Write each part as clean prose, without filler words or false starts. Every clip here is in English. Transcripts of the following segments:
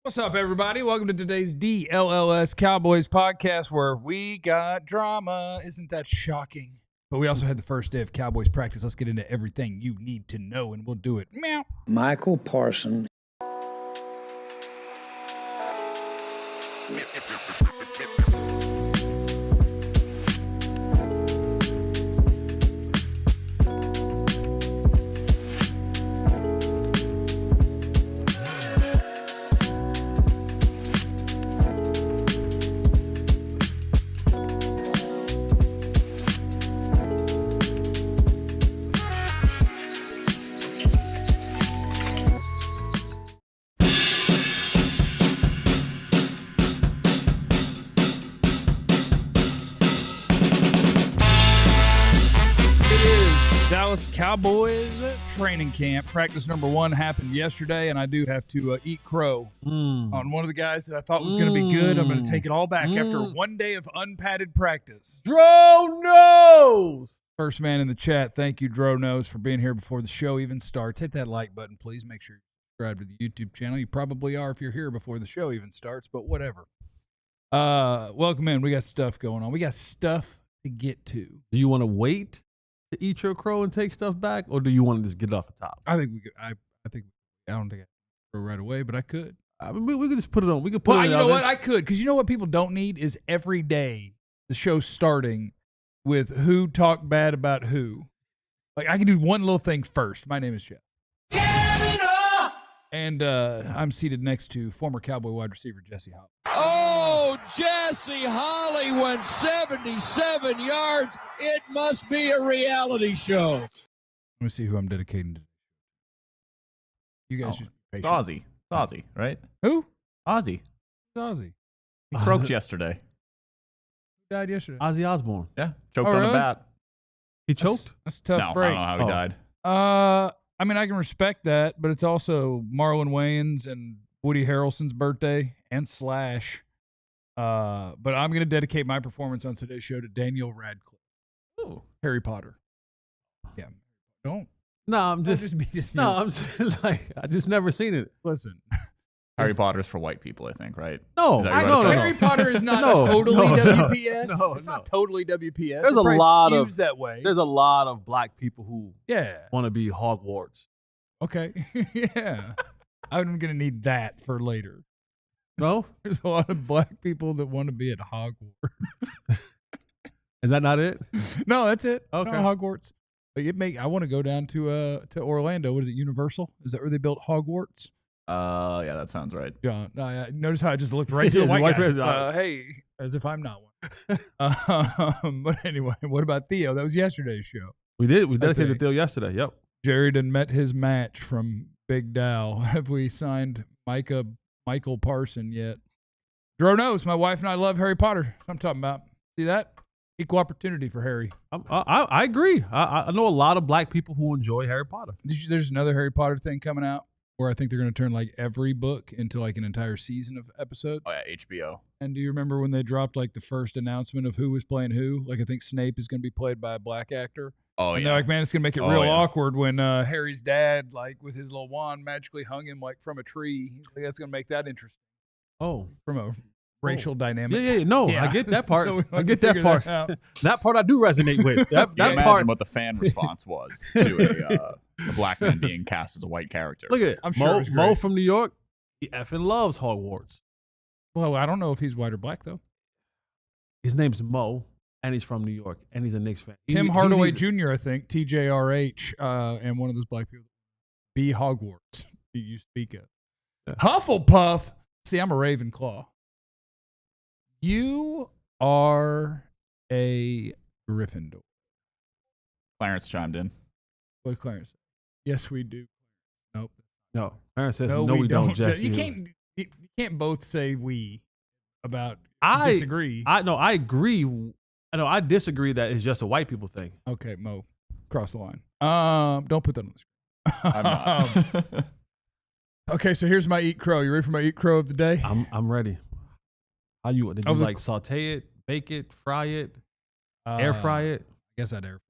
What's up, everybody? Welcome to today's DLLS Cowboys podcast, where we got drama. Isn't that shocking? But we also had the first day of Cowboys practice. Let's get into everything you need to know, and we'll do it. Meow. Micah Parsons. Dallas Cowboys training camp. Practice number 1 happened yesterday, and I do have to eat crow on one of the guys that I thought was going to be good. I'm going to take it all back after 1 day of unpadded practice. Dro knows. First man in the chat, thank you, Dro Knows, for being here before the show even starts. Hit that like button, please. Make sure you subscribe to the YouTube channel. You probably are if you're here before the show even starts, but whatever. Welcome in. We got stuff going on. We got stuff to get to. Do you want to wait to eat your crow and take stuff back, or do you want to just get it off the top? I think we could. I don't think I could go right away, but I could. I mean, we could just put it on. We could put Well, it. you know what? I could, because you know what people don't need is every day the show starting with who talked bad about who. Like, I can do one little thing first. My name is Jeff. And I'm seated next to former Cowboy wide receiver Jesse Hop. Oh, Jesse Holly went 77 yards. It must be a reality show. Let me see who I'm dedicating to. You guys just be It's patient. Ozzy, right? Who? Ozzy. It's Ozzy. He croaked yesterday. Who died yesterday? Ozzy Osbourne. Yeah, choked Oh, on really? a bat. He choked. That's a tough No, I break. don't know how he Oh. died. I mean, I can respect that, but it's also Marlon Wayans and Woody Harrelson's birthday and Slash. But I'm going to dedicate my performance on today's show to Daniel Radcliffe. Ooh. Harry Potter. Yeah. Don't. No, I'm Don't just. be dismissed. No, I'm just like I just never seen it. Listen. Harry Potter's for white people, I think, right? No, Is that I what no, I no, said? Harry Potter is not No, totally no, no, WPS. no, It's no. not totally WPS. There's It a probably lot of- skews that way. There's a lot of black people who Yeah. want to be Hogwarts. Okay. Yeah. I'm going to need that for later. No, There's a lot of black people that want to be at Hogwarts. is that not it? No, that's it. Okay. No, Hogwarts. But I want to go down to Orlando. What is it, Universal? Is that where they built Hogwarts? Yeah, that sounds right. John, notice how I just looked right to the The white white guy. person. Hey, as if I'm not one. But anyway, what about Theo? That was yesterday's show. We did. We dedicated Okay. to Theo yesterday. Yep. Jared had met his match from Big Dow. Have we signed Michael Parsons yet? Dro knows. My wife and I love Harry Potter. That's what I'm talking about. See that? Equal opportunity for Harry. I agree. I know a lot of black people who enjoy Harry Potter. There's another Harry Potter thing coming out where I think they're going to turn like every book into like an entire season of episodes. Oh, yeah, HBO. And do you remember when they dropped like the first announcement of who was playing who? Like I think Snape is going to be played by a black actor. Oh, And yeah. they're like, man, it's going to make it Oh, real yeah. awkward when Harry's dad, like with his little wand, magically hung him like from a tree. He's like, that's going to make that interesting Oh. from a racial dynamic. Yeah. No, Yeah. I get that part. So we I have get to that figure part. out. That part I do resonate with. That You can part. imagine what the fan response was to a black man being cast as a white character. Look at it. I'm sure it was Mo great. from New York. He effing loves Hogwarts. Well, I don't know if he's white or black, though. His name's Mo, and he's from New York, and he's a Knicks fan. Tim He's Hardaway either- Jr., I think, TJRH, and one of those black people. Be Hogwarts, that you speak of. Yeah. Hufflepuff. See, I'm a Ravenclaw. You are a Gryffindor. Clarence chimed in. What did Clarence say? Yes, we do. Nope. No, Aaron says No, no, we don't. Jesse. Jesse, You can't both say we about I disagree. I agree. I know. I disagree that it's just a white people thing. Okay, Mo, cross the line. Don't put that on the screen. I'm not. Okay, so here's my eat crow. You ready for my eat crow of the day? I'm ready. How you did I you was a- like saute it, bake it, fry it, air fry it? I guess I'd air.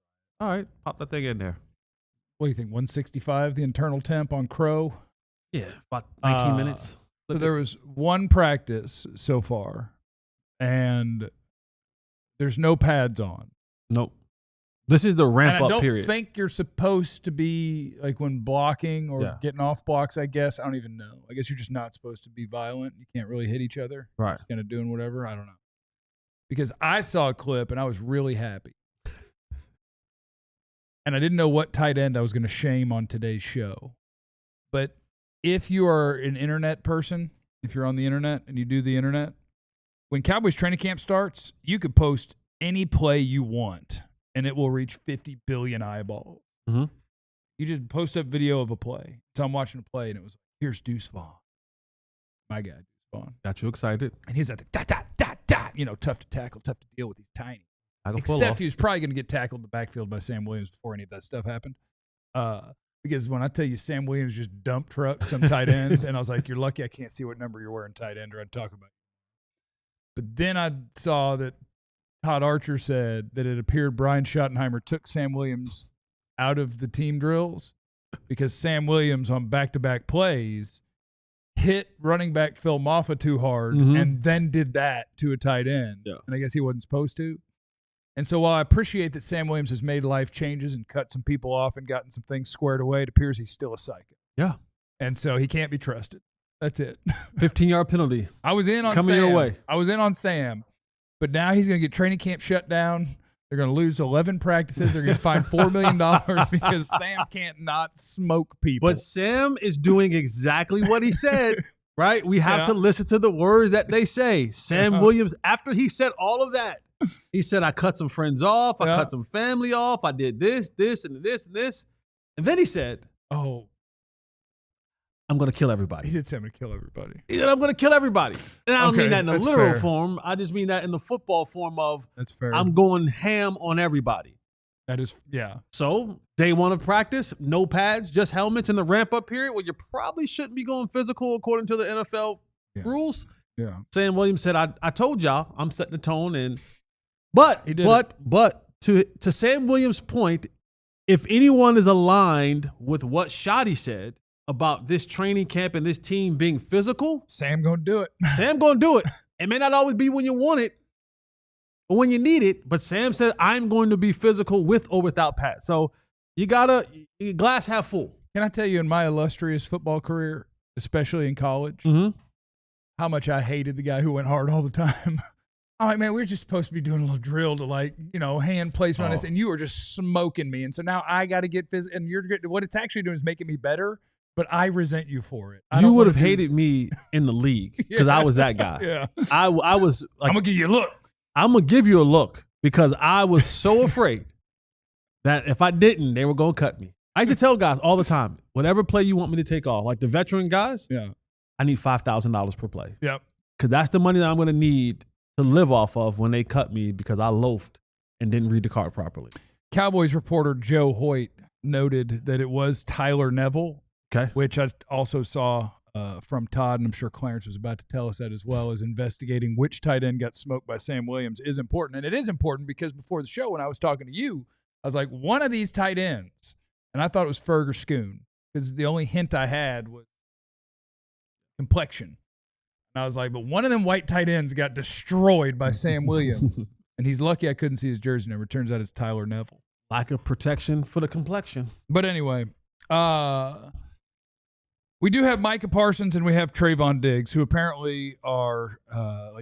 All right, pop that thing in there. What do you think? 165, the internal temp on crow. Yeah, about 19 Uh, minutes. So there was one practice so far, and there's no pads on. Nope. This is the ramp up period. I don't think you're supposed to be like when blocking or getting off blocks, I guess. I don't even know. I guess you're just not supposed to be violent. You can't really hit each other. Right. Just kind of doing whatever. I don't know. Because I saw a clip and I was really happy. And I didn't know what tight end I was going to shame on today's show. But if you are an internet person, if you're on the internet and you do the internet, when Cowboys training camp starts, you could post any play you want. And it will reach 50 billion eyeballs. Mm-hmm. You just post up video of a play. So I'm watching a play, and it was like, here's Deuce Vaughn. My guy, Deuce Vaughn. Got you excited. And he's like, dot. You know, tough to tackle, tough to deal with. He's tiny. Except he was probably going to get tackled in the backfield by Sam Williams before any of that stuff happened. Because when I tell you Sam Williams just dump trucked some tight ends, and I was like, you're lucky I can't see what number you're wearing tight end, or I'd talk about it. But then I saw that Todd Archer said that it appeared Brian Schottenheimer took Sam Williams out of the team drills because Sam Williams on back-to-back plays hit running back Phil Maffa too hard and then did that to a tight end. Yeah. And I guess he wasn't supposed to. And so while I appreciate that Sam Williams has made life changes and cut some people off and gotten some things squared away, it appears he's still a psycho. Yeah. And so he can't be trusted. That's it. 15-yard penalty. I was in on Coming Sam. your way. I was in on Sam. But now he's going to get training camp shut down. They're going to lose 11 practices. They're going to find $4 million because Sam can't not smoke people. But Sam is doing exactly what he said, right? We have to listen to the words that they say. Sam Williams, after he said all of that, he said, I cut some friends off. I cut some family off. I did this, and this, and this. And then he said, I'm going to kill everybody. He did say I'm going to kill everybody. He said, I'm going to kill everybody. And I don't mean that in a literal fair. form. I just mean that in the football form of that's fair. I'm going ham on everybody. That is, yeah. So day one of practice, no pads, just helmets in the ramp-up period where you probably shouldn't be going physical according to the NFL rules. Yeah. Sam Williams said, I told y'all I'm setting the tone. But to Sam Williams' point, if anyone is aligned with what Shotty said about this training camp and this team being physical, Sam gonna do it. Sam gonna do it. It may not always be when you want it or when you need it, but Sam said, I'm going to be physical with or without pads. So you gotta glass half full. Can I tell you in my illustrious football career, especially in college, how much I hated the guy who went hard all the time. I'm like, man, we're just supposed to be doing a little drill to hand placement on this, and you were just smoking me. And so now I got to get physical, and what it's actually doing is making me better. But I resent you for it. You would have hated me in the league because I was that guy. Yeah. I was like, I'm going to give you a look. I'm going to give you a look because I was so afraid that if I didn't, they were going to cut me. I used to tell guys all the time, whatever play you want me to take off, like the veteran guys, I need $5,000 per play. Yep. Because that's the money that I'm going to need to live off of when they cut me because I loafed and didn't read the card properly. Cowboys reporter Joe Hoyt noted that it was Tyler Neville. Okay. Which I also saw from Todd, and I'm sure Clarence was about to tell us that as well, is investigating which tight end got smoked by Sam Williams is important. And it is important because before the show, when I was talking to you, I was like, one of these tight ends, and I thought it was Ferger Schoon because the only hint I had was complexion. And I was like, but one of them white tight ends got destroyed by Sam Williams. And he's lucky I couldn't see his jersey number. It turns out it's Tyler Neville. Lack of protection for the complexion. But anyway, we do have Micah Parsons and we have Trevon Diggs, who apparently are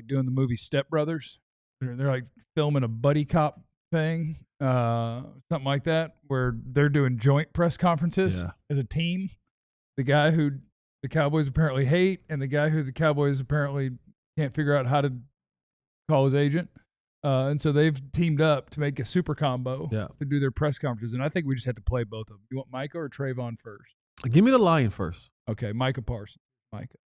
doing the movie Step Brothers. They're like filming a buddy cop thing, something like that, where they're doing joint press conferences as a team. The guy who the Cowboys apparently hate and the guy who the Cowboys apparently can't figure out how to call his agent. And so they've teamed up to make a super combo to do their press conferences. And I think we just have to play both of them. You want Micah or Trevon first? Give me the Lion first. Okay, Micah Parsons. Micah.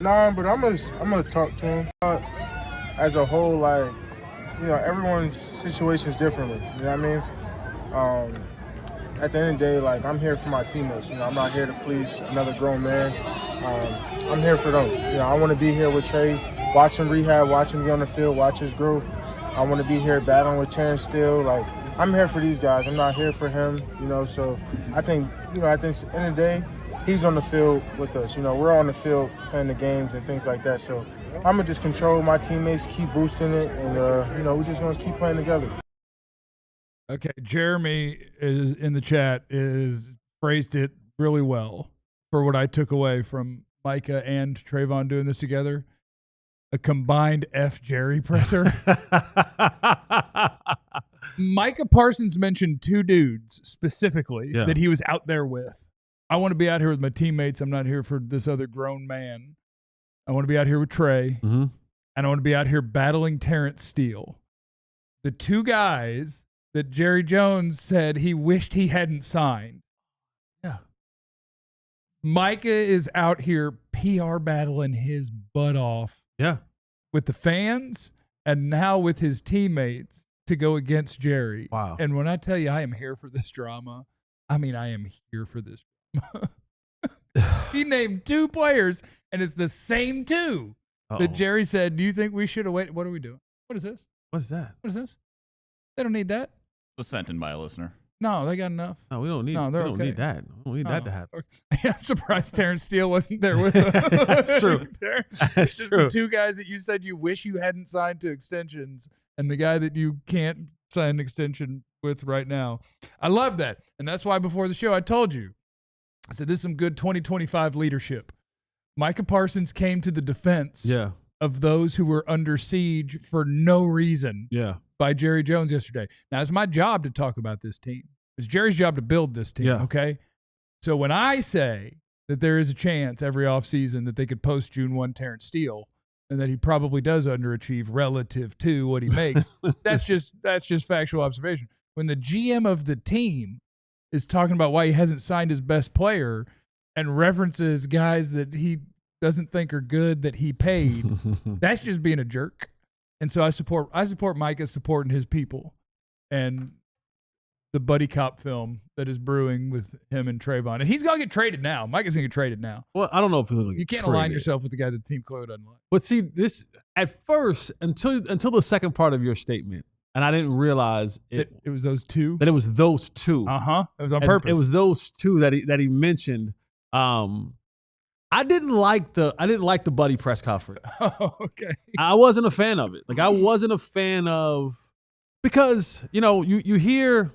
Nah, but I'm gonna talk to him. As a whole, everyone's situation is differently. You know what I mean? At the end of the day, I'm here for my teammates. I'm not here to please another grown man. I'm here for them. I want to be here with Trey, watch him rehab, watch him get on the field, watch his growth. I want to be here battling with Terrence Steele. I'm here for these guys. I'm not here for him. So I think, at the end of the day, he's on the field with us. You know, we're on the field playing the games and things like that. So I'm going to just control my teammates, keep boosting it, and, you know, we're just going to keep playing together. Okay, Jeremy is in the chat is phrased it really well for what I took away from Micah and Trevon doing this together. A combined F Jerry presser. Micah Parsons mentioned two dudes specifically that he was out there with. I want to be out here with my teammates. I'm not here for this other grown man. I want to be out here with Trey, and I want to be out here battling Terrence Steele. The two guys that Jerry Jones said he wished he hadn't signed. Yeah. Micah is out here PR battling his butt off. Yeah. With the fans and now with his teammates to go against Jerry. Wow. And when I tell you I am here for this drama, I mean I am here for this drama. He named two players, and it's the same two that Jerry said, do you think we should have waited? What are we doing? What is this? What's that? What is this? They don't need that. Was sent in by a listener. No, they got enough. No, we don't need. No, we don't need that. We don't need that to happen. Yeah, I'm surprised Terrence Steele wasn't there with us. That's true. That's Just true. the two guys that you said you wish you hadn't signed to extensions, and the guy that you can't sign an extension with right now. I love that, and that's why before the show I told you, I said this is some good 2025 leadership. Micah Parsons came to the defense of those who were under siege for no reason. By Jerry Jones yesterday. Now, it's my job to talk about this team. It's Jerry's job to build this team, okay? So when I say that there is a chance every offseason that they could post June 1 Terrence Steele and that he probably does underachieve relative to what he makes, that's just factual observation. When the GM of the team is talking about why he hasn't signed his best player and references guys that he doesn't think are good that he paid, that's just being a jerk. And so I support Micah supporting his people and the buddy cop film that is brewing with him and Trevon. And he's going to get traded now. Micah's going to get traded now. Well, I don't know if he's going to get You can't traded. align yourself with the guy that the team clearly doesn't like. But see, this at first, until the second part of your statement, and I didn't realize it was those two. That it was those two. It was on purpose. It was those two that he mentioned. I didn't like the buddy press conference. Oh, okay. I wasn't a fan of it. Like I wasn't a fan of because you hear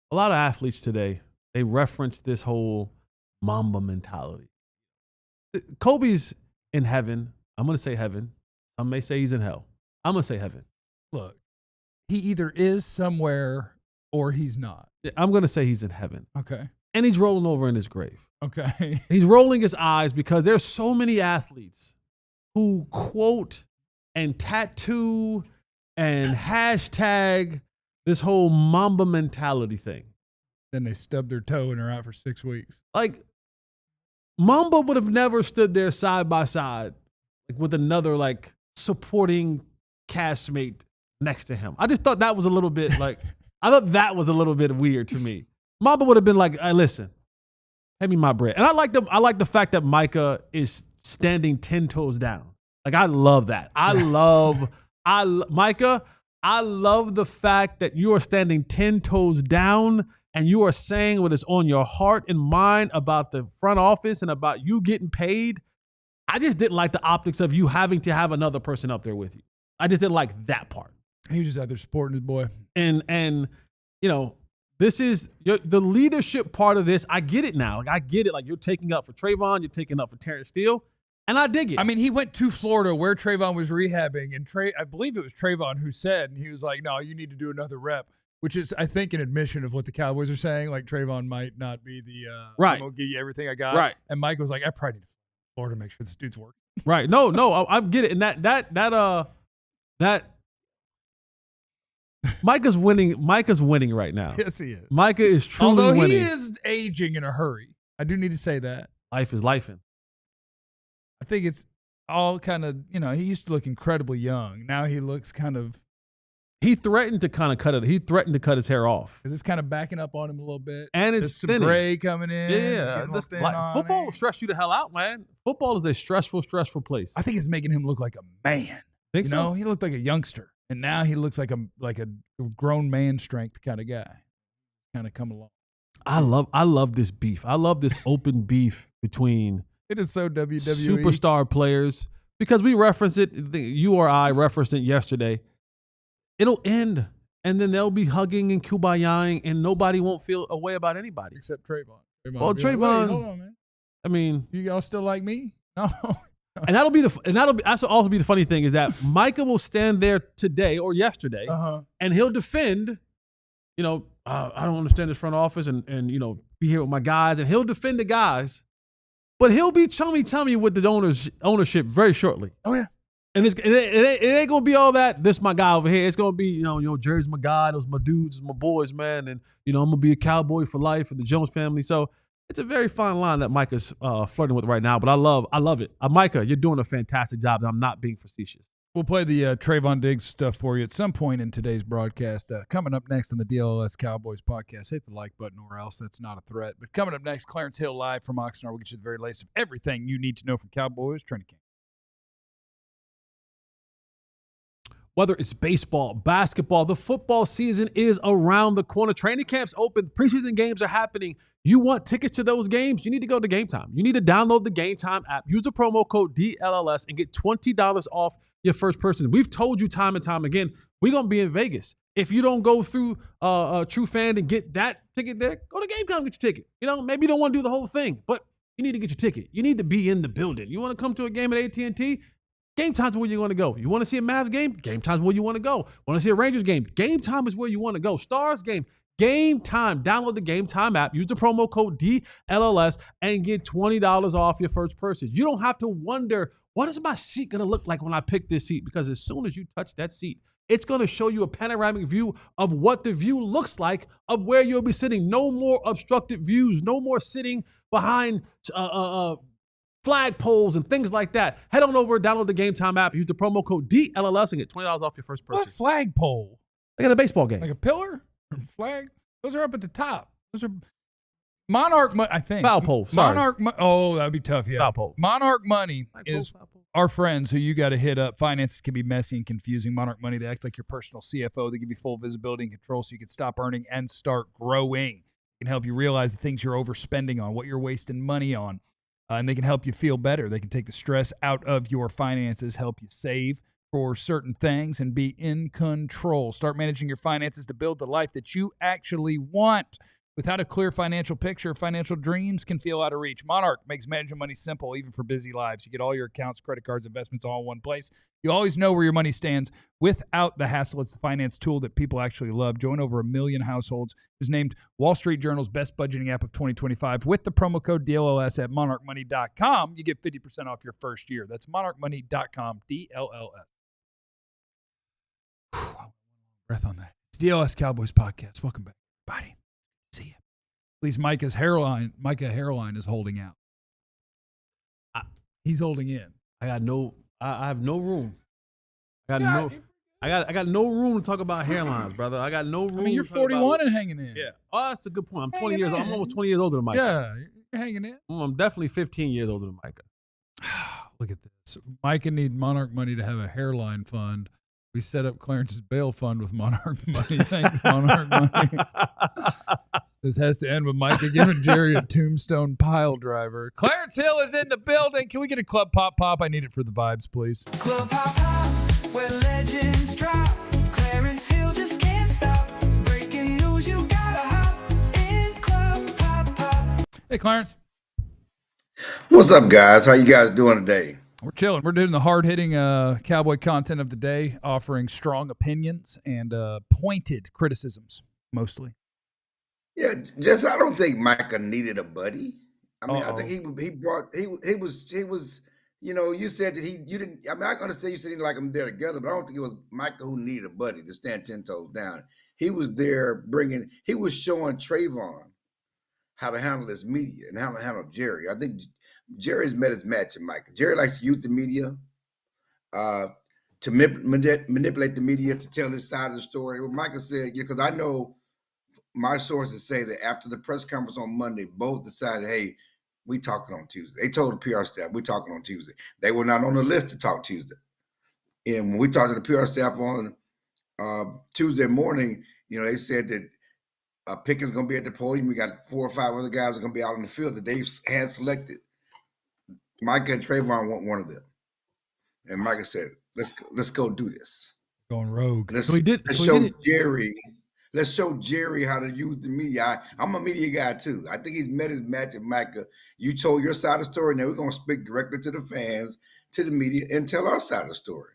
a lot of athletes today. They reference this whole Mamba mentality. Kobe's in heaven. I'm gonna say heaven. Some may say he's in hell. I'm gonna say heaven. Look, he either is somewhere or he's not. I'm gonna say he's in heaven. Okay. And he's rolling over in his grave. Okay. He's rolling his eyes because there's so many athletes who quote and tattoo and hashtag this whole Mamba mentality thing. Then they stub their toe and are out for 6 weeks. Like, Mamba would have never stood there side by side with another, supporting castmate next to him. I just thought that was a little bit, I thought that was a little bit weird to me. Mamba would have been like, hey, listen, pay me my bread. And I like the fact that Micah is standing 10 toes down. Like, I love that. Micah, I love the fact that you are standing 10 toes down and you are saying what is on your heart and mind about the front office and about you getting paid. I just didn't like the optics of you having to have another person up there with you. I just didn't like that part. He was just out there supporting his boy. And this is the leadership part of this. I get it now. I get it. You're taking up for Trevon. You're taking up for Terrence Steele. And I dig it. I mean, he went to Florida where Trevon was rehabbing. And I believe it was Trevon who said, and he was like, no, you need to do another rep, which is, I think, an admission of what the Cowboys are saying. Like, Trevon might not be the, right. I'm going to give you everything I got. Right. And Mike was like, I probably need to Florida to make sure this dude's working. Right. No, I get it. And that Micah's winning right now. Yes, he is. Micah is truly winning. winning. Although he is aging in a hurry. I do need to say that. Life is lifing. I think it's all kind of, he used to look incredibly young. Now he looks kind of. He threatened to kind of cut it. He threatened to cut his hair off. Is this kind of backing up on him a little bit? And it's some gray coming in. Yeah. Football will stress you the hell out, man. Football is a stressful place. I think it's making him look like a man. Think so? He looked like a youngster. And now he looks like a grown man strength kind of guy. Kind of come along. I love this beef. I love this open beef between It is so WWE. superstar players because we referenced it. You or I referenced it yesterday. It'll end, and then they'll be hugging and kumbaya-ing, and nobody won't feel a way about anybody Except Trevon. Well, be like, Trevon- "Wait, hold on, man. I mean, You all still like me? No. and that's also be the funny thing is that Micah will stand there today or yesterday, and he'll defend. I don't understand this front office, and be here with my guys, and he'll defend the guys, but he'll be chummy with the ownership very shortly. Oh yeah. And it ain't gonna be all that. This my guy over here. It's gonna be Jerry's my guy. Those my dudes, my boys, man. And I'm gonna be a Cowboy for life for the Jones family. So it's a very fine line that Micah's flirting with right now. But I love it. Micah, you're doing a fantastic job. And I'm not being facetious. We'll play the Trevon Diggs stuff for you at some point in today's broadcast. Coming up next on the DLLS Cowboys podcast, hit the like button or else that's not a threat. But coming up next, Clarence Hill live from Oxnard. We'll get you the very latest of everything you need to know from Cowboys training camp. Whether it's baseball, basketball, the football season is around the corner. Training camps open. Preseason games are happening. You want tickets to those games? You need to go to Game Time. You need to download the Game Time app. Use the promo code DLLS and get $20 off your first purchase. We've told you time and time again, we're going to be in Vegas. If you don't go through True Fan and get that ticket there, go to Game Time and get your ticket. Maybe you don't want to do the whole thing, but you need to get your ticket. You need to be in the building. You want to come to a game at AT&T? Game Time's where you want to go. You want to see a Mavs game? Game Time's where you want to go. Want to see a Rangers game? Game Time is where you want to go. Stars game? Game Time. Download the Game Time app. Use the promo code DLLS and get $20 off your first purchase. You don't have to wonder, what is my seat going to look like when I pick this seat? Because as soon as you touch that seat, it's going to show you a panoramic view of what the view looks like of where you'll be sitting. No more obstructed views. No more sitting behind flag poles and things like that. Head on over, download the Game Time app, use the promo code DLLS and get $20 off your first purchase. What flagpole? I got a baseball game. Like a pillar? Or flag? Those are up at the top. Those are Monarch money, I think. Foul pole. Sorry. Oh, that'd be tough. Yeah. Foul pole. Monarch Money is Foul pole. our friends who you got to hit up. Finances can be messy and confusing. Monarch Money, they act like your personal CFO. They give you full visibility and control so you can stop earning and start growing. They can help you realize the things you're overspending on, what you're wasting money on. And they can help you feel better. They can take the stress out of your finances, help you save for certain things, and be in control. Start managing your finances to build the life that you actually want. Without a clear financial picture, financial dreams can feel out of reach. Monarch makes managing money simple, even for busy lives. You get all your accounts, credit cards, investments all in one place. You always know where your money stands without the hassle. It's the finance tool that people actually love. Join over 1 million households. It was named Wall Street Journal's best budgeting app of 2025. With the promo code DLLS at monarchmoney.com, you get 50% off your first year. That's monarchmoney.com, DLLS. Breath on that. It's DLS Cowboys podcast. Welcome back, everybody. See you. At least Micah hairline is holding out. He's holding in. I have no room. I got no room to talk about hairlines, brother. I got no room. I mean, you're 41 and hanging in. Yeah. Oh, that's a good point. I'm 20 years old. I'm almost 20 years older than Micah. Yeah, you're hanging in. I'm definitely 15 years older than Micah. Look at this. Micah need Monarch Money to have a hairline fund. We set up Clarence's bail fund with Monarch Money. Thanks, Monarch Money. This has to end with Micah giving Jerry a tombstone pile driver. Clarence Hill is in the building. Can we get a club pop pop? I need it for the vibes, please. Club pop pop, where legends drop. Clarence Hill just can't stop. Breaking news, you gotta hop in club pop pop. Hey, Clarence. What's up, guys? How you guys doing today? We're chilling. We're doing the hard-hitting Cowboy content of the day, offering strong opinions and pointed criticisms, mostly. Yeah, just I don't think Micah needed a buddy. I mean, I think he was. You said that you didn't. I mean, I understand you said you didn't like them there together, but I don't think it was Micah who needed a buddy to stand 10 toes down. He was there he was showing Trevon how to handle this media and how to handle Jerry. I think Jerry's met his match in Micah. Jerry likes to use the media to manipulate the media to tell his side of the story. What Micah said, because I know my sources say that after the press conference on Monday, both decided, hey, we talking on Tuesday. They told the PR staff, we're talking on Tuesday. They were not on the list to talk Tuesday. And when we talked to the PR staff on Tuesday morning, they said that Pickett's going to be at the podium. We got 4 or 5 other guys that are going to be out in the field that they've hand selected. Micah and Trevon want one of them. And Micah said, let's go do this. Going rogue. Let's show Jerry how to use the media. I'm a media guy too. I think he's met his match at Micah. You told your side of the story, now we're going to speak directly to the fans, to the media, and tell our side of the story.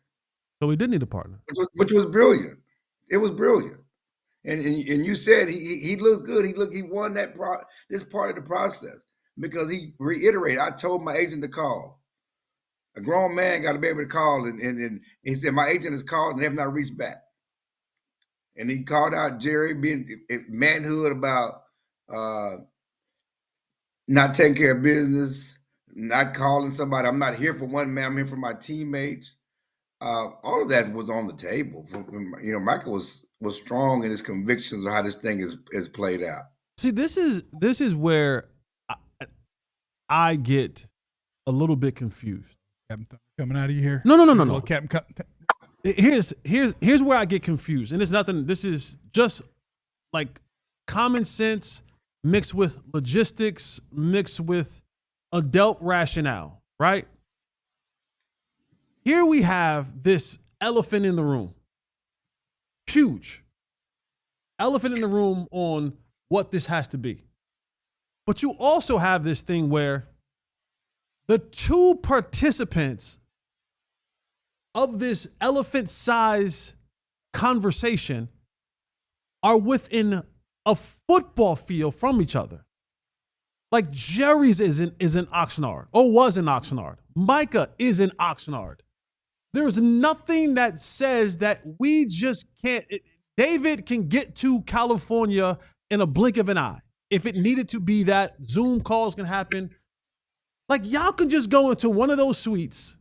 So we did need a partner. Which was brilliant. It was brilliant. And you said he looks good. He won this part of the process because he reiterated. I told my agent to call. A grown man got to be able to call, and he said my agent has called and they have not reached back. And he called out Jerry being manhood about not taking care of business, not calling somebody. I'm not here for one man. I'm here for my teammates. All of that was on the table. Micah was strong in his convictions of how this thing is played out. See, this is where I get a little bit confused. Coming out of you here? No. Captain. Here's where I get confused, and it's nothing. This is just like common sense mixed with logistics, mixed with adult rationale, right? Here we have this elephant in the room. Huge elephant in the room on what this has to be. But you also have this thing where the two participants of this elephant size conversation are within a football field from each other. Like Jerry's is in Oxnard, or was in Oxnard. Micah is in Oxnard. There's nothing that says that we just can't. David can get to California in a blink of an eye. If it needed to be that, Zoom calls can happen. Like, y'all can just go into one of those suites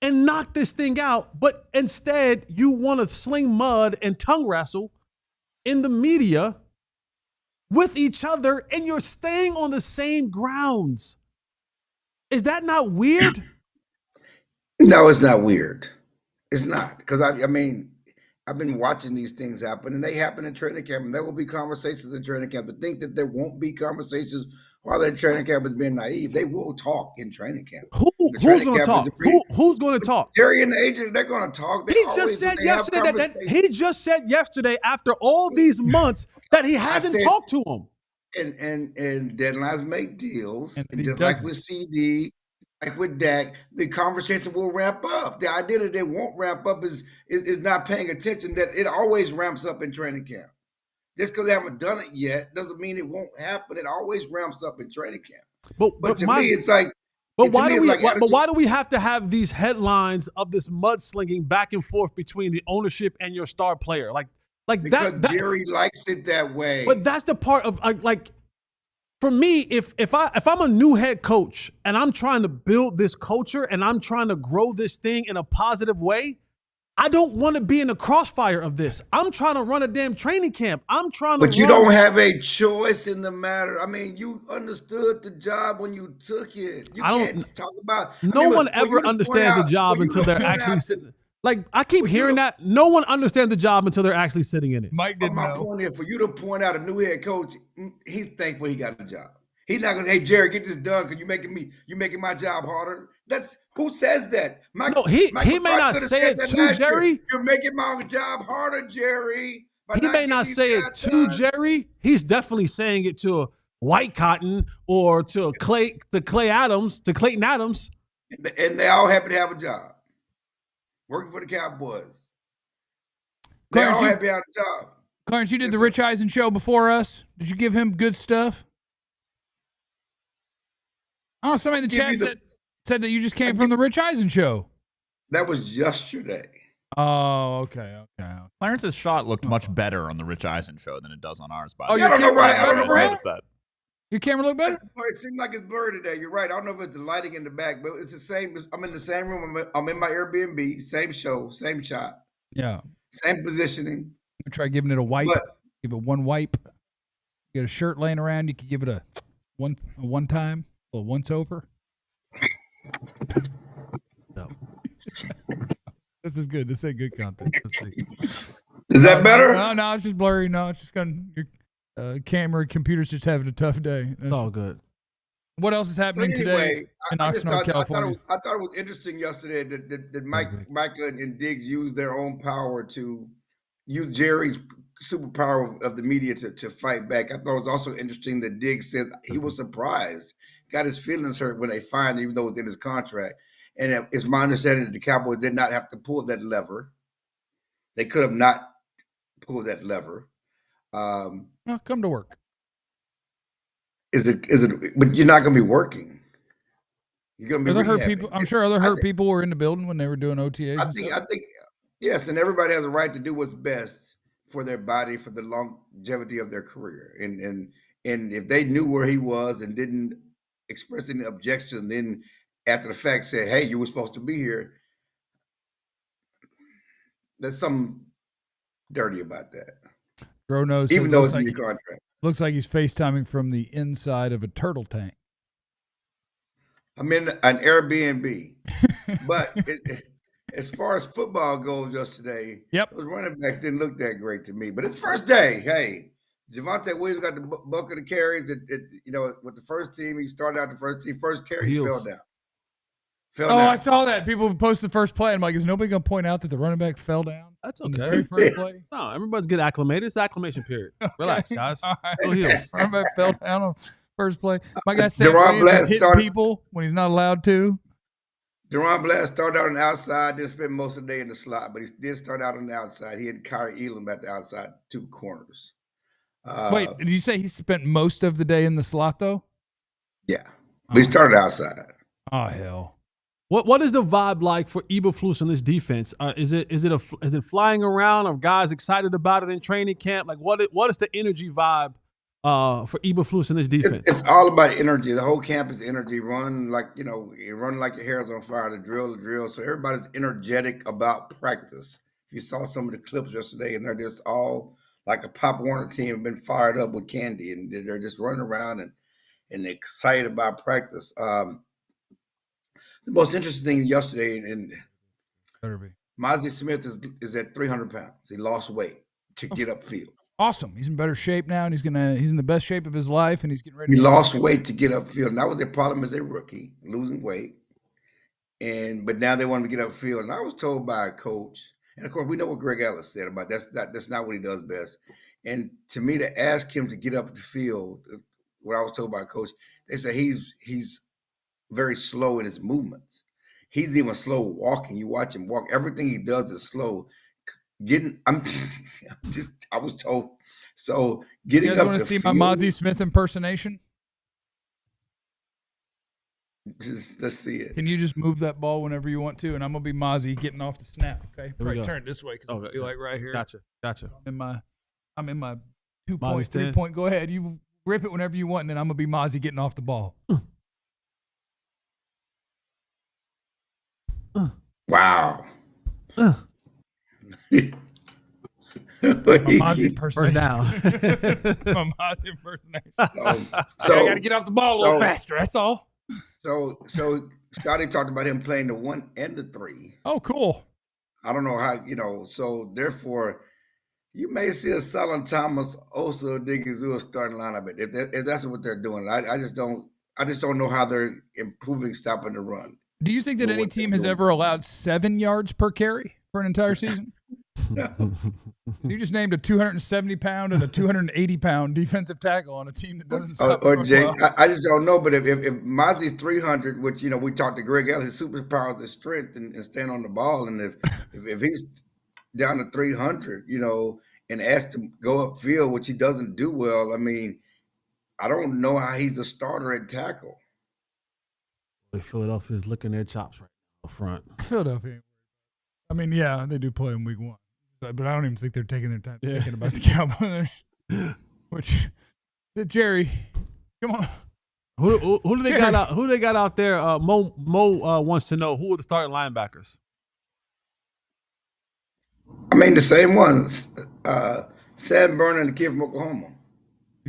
and knock this thing out. But instead, you want to sling mud and tongue wrestle in the media with each other, and you're staying on the same grounds. Is that not weird? No, it's not weird. It's not. Because, I've been watching these things happen, and they happen in training camp, and there will be conversations in training camp. But think that there won't be conversations while they're in training camp is being naive. They will talk in training camp. Who's going to talk? Who's going to talk? Jerry and the agent, they're going to talk. He just said yesterday after all these months that he hasn't talked to him. And deadlines make deals, and just like with CD, like with Dak, the conversation will ramp up. The idea that they won't ramp up is not paying attention. That it always ramps up in training camp. Just because they haven't done it yet doesn't mean it won't happen. It always ramps up in training camp. But to me, it's like. But why do we have to have these headlines of this mudslinging back and forth between the ownership and your star player? Because Jerry likes it that way. But that's the part of for me, if I'm a new head coach and I'm trying to build this culture and I'm trying to grow this thing in a positive way, I don't want to be in the crossfire of this. I'm trying to run a damn training camp. But you don't have a choice in the matter. You understood the job when you took it. You can't talk about. No one ever understands the job until they're actually sitting. I keep hearing that. No one understands the job until they're actually sitting in it. Mike didn't know. My point is, for you to point out a new head coach, he's thankful he got the job. He's not going to say, hey, Jerry, get this done because you're making my job harder. That's who says that? He may not say it to Jerry. You're making my job harder, Jerry. He may not say it to Jerry. He's definitely saying it to White Cotton or to Clayton Adams. And they all happy to have a job. Working for the Cowboys. They all happy to have a job. Clarence, you did the Rich Eisen show before us. Did you give him good stuff? Oh, somebody in the chat said that you just came from the Rich Eisen show. That was yesterday. Oh, okay. Clarence's shot looked much better on the Rich Eisen show than it does on ours. I don't know why. I don't noticed that. Your camera look better? It seemed like it's blurry today. You're right. I don't know if it's the lighting in the back, but it's the same. I'm in the same room. I'm in my Airbnb. Same show, same shot. Yeah. Same positioning. I'm try giving it a wipe. Give it one wipe. You got a shirt laying around. You could give it a one time. A once over. No. This is good. This ain't good content. Let's see. Is that better? No, it's just blurry. No, it's just going. Camera computer's just having a tough day. It's all good. What else is happening today in Oxnard, California? I thought it was interesting yesterday that Micah and Diggs used their own power to use Jerry's superpower of the media to fight back. I thought it was also interesting that Diggs said he was surprised, got his feelings hurt when they fined him, even though it was in his contract. And it's my understanding that the Cowboys did not have to pull that lever. They could have not pulled that lever. Well, come to work. Is it? But you're not going to be working. You're going to be hurt people. I'm sure other hurt people were in the building when they were doing OTAs. I think, yes, and everybody has a right to do what's best for their body, for the longevity of their career. And if they knew where he was and didn't express any objection, then after the fact said, "Hey, you were supposed to be here," there's something dirty about that. Bro knows, even though it's in your contract. Looks like he's FaceTiming from the inside of a turtle tank. I'm in an Airbnb. But as far as football goes yesterday, those running backs didn't look that great to me. But it's first day. Hey, Javonte Williams got the bulk of the carries. With the first team, he started out the first team. First carry, he fell down. I saw that. People post the first play. I'm like, is nobody going to point out that the running back fell down? That's okay. The very first play? No, everybody's get acclimated. It's acclimation period. Relax, guys. Go heels. Running back fell down on first play. My guy said he's hitting people when he's not allowed to. Deron Blass started out on the outside, then spent most of the day in the slot, but he did start out on the outside. He had Kyrie Elam at the outside, two corners. Wait, did you say he spent most of the day in the slot, though? Yeah. But he started outside. Oh, hell. What is the vibe like for Eberflus in this defense? Is it flying around? Are guys excited about it in training camp? Like what is the energy vibe for Eberflus in this defense? It's all about energy. The whole camp is energy. Run like your hair is on fire. The drill. So everybody's energetic about practice. If you saw some of the clips yesterday, and they're just all like a Pop Warner team have been fired up with candy, and they're just running around and excited about practice. The most interesting thing yesterday, and Mazi Smith is at 300 pounds. He lost weight to get upfield. Awesome. He's in better shape now, and he's in the best shape of his life, and he's getting ready. He lost weight to get upfield, and that was their problem as a rookie, losing weight. But now they want him to get upfield. And I was told by a coach, and of course we know what Greg Ellis said about that's not what he does best. And to me, to ask him to get up the field, what I was told by a coach, they say he's very slow in his movements. He's even slow walking. You watch him walk. Everything he does is slow. I was told. So getting up. You guys want to see my Mazi Smith impersonation? Let's see it. Can you just move that ball whenever you want to? And I'm gonna be Mazi getting off the snap. Okay, probably turn it this way because I'll be like right here. Gotcha. I'm in my 2-point, 3-point. Go ahead. You rip it whenever you want, and then I'm gonna be Mazi getting off the ball. Wow. Mazi impersonation. First down. My Mazi impersonation. So I got to get off the ball a little faster. That's all. So Scotty talked about him playing the 1 and the 3. Oh, cool. I don't know how, so therefore you may see a Solon Thomas, Osa Odigizua starting lineup. If that's what they're doing. I just don't know how they're improving stopping the run. Do you think that any team has ever allowed 7 yards per carry for an entire season? No. You just named a 270-pound and a 280-pound defensive tackle on a team that doesn't stop. Jay, I just don't know. But if Mazi's 300, which we talked to Greg Ellis, his superpower is his strength and stand on the ball, and if he's down to 300, and asked to go upfield, which he doesn't do well, I mean, I don't know how he's a starter at tackle. Philadelphia's licking their chops right now up front. Philadelphia. I mean, yeah, they do play in week 1, but I don't even think they're taking their time thinking about the Cowboys. Which, Jerry, come on. Who do they got out? Who they got out there? Mo wants to know who are the starting linebackers. I mean, the same ones. Sam Burnham and the kid from Oklahoma.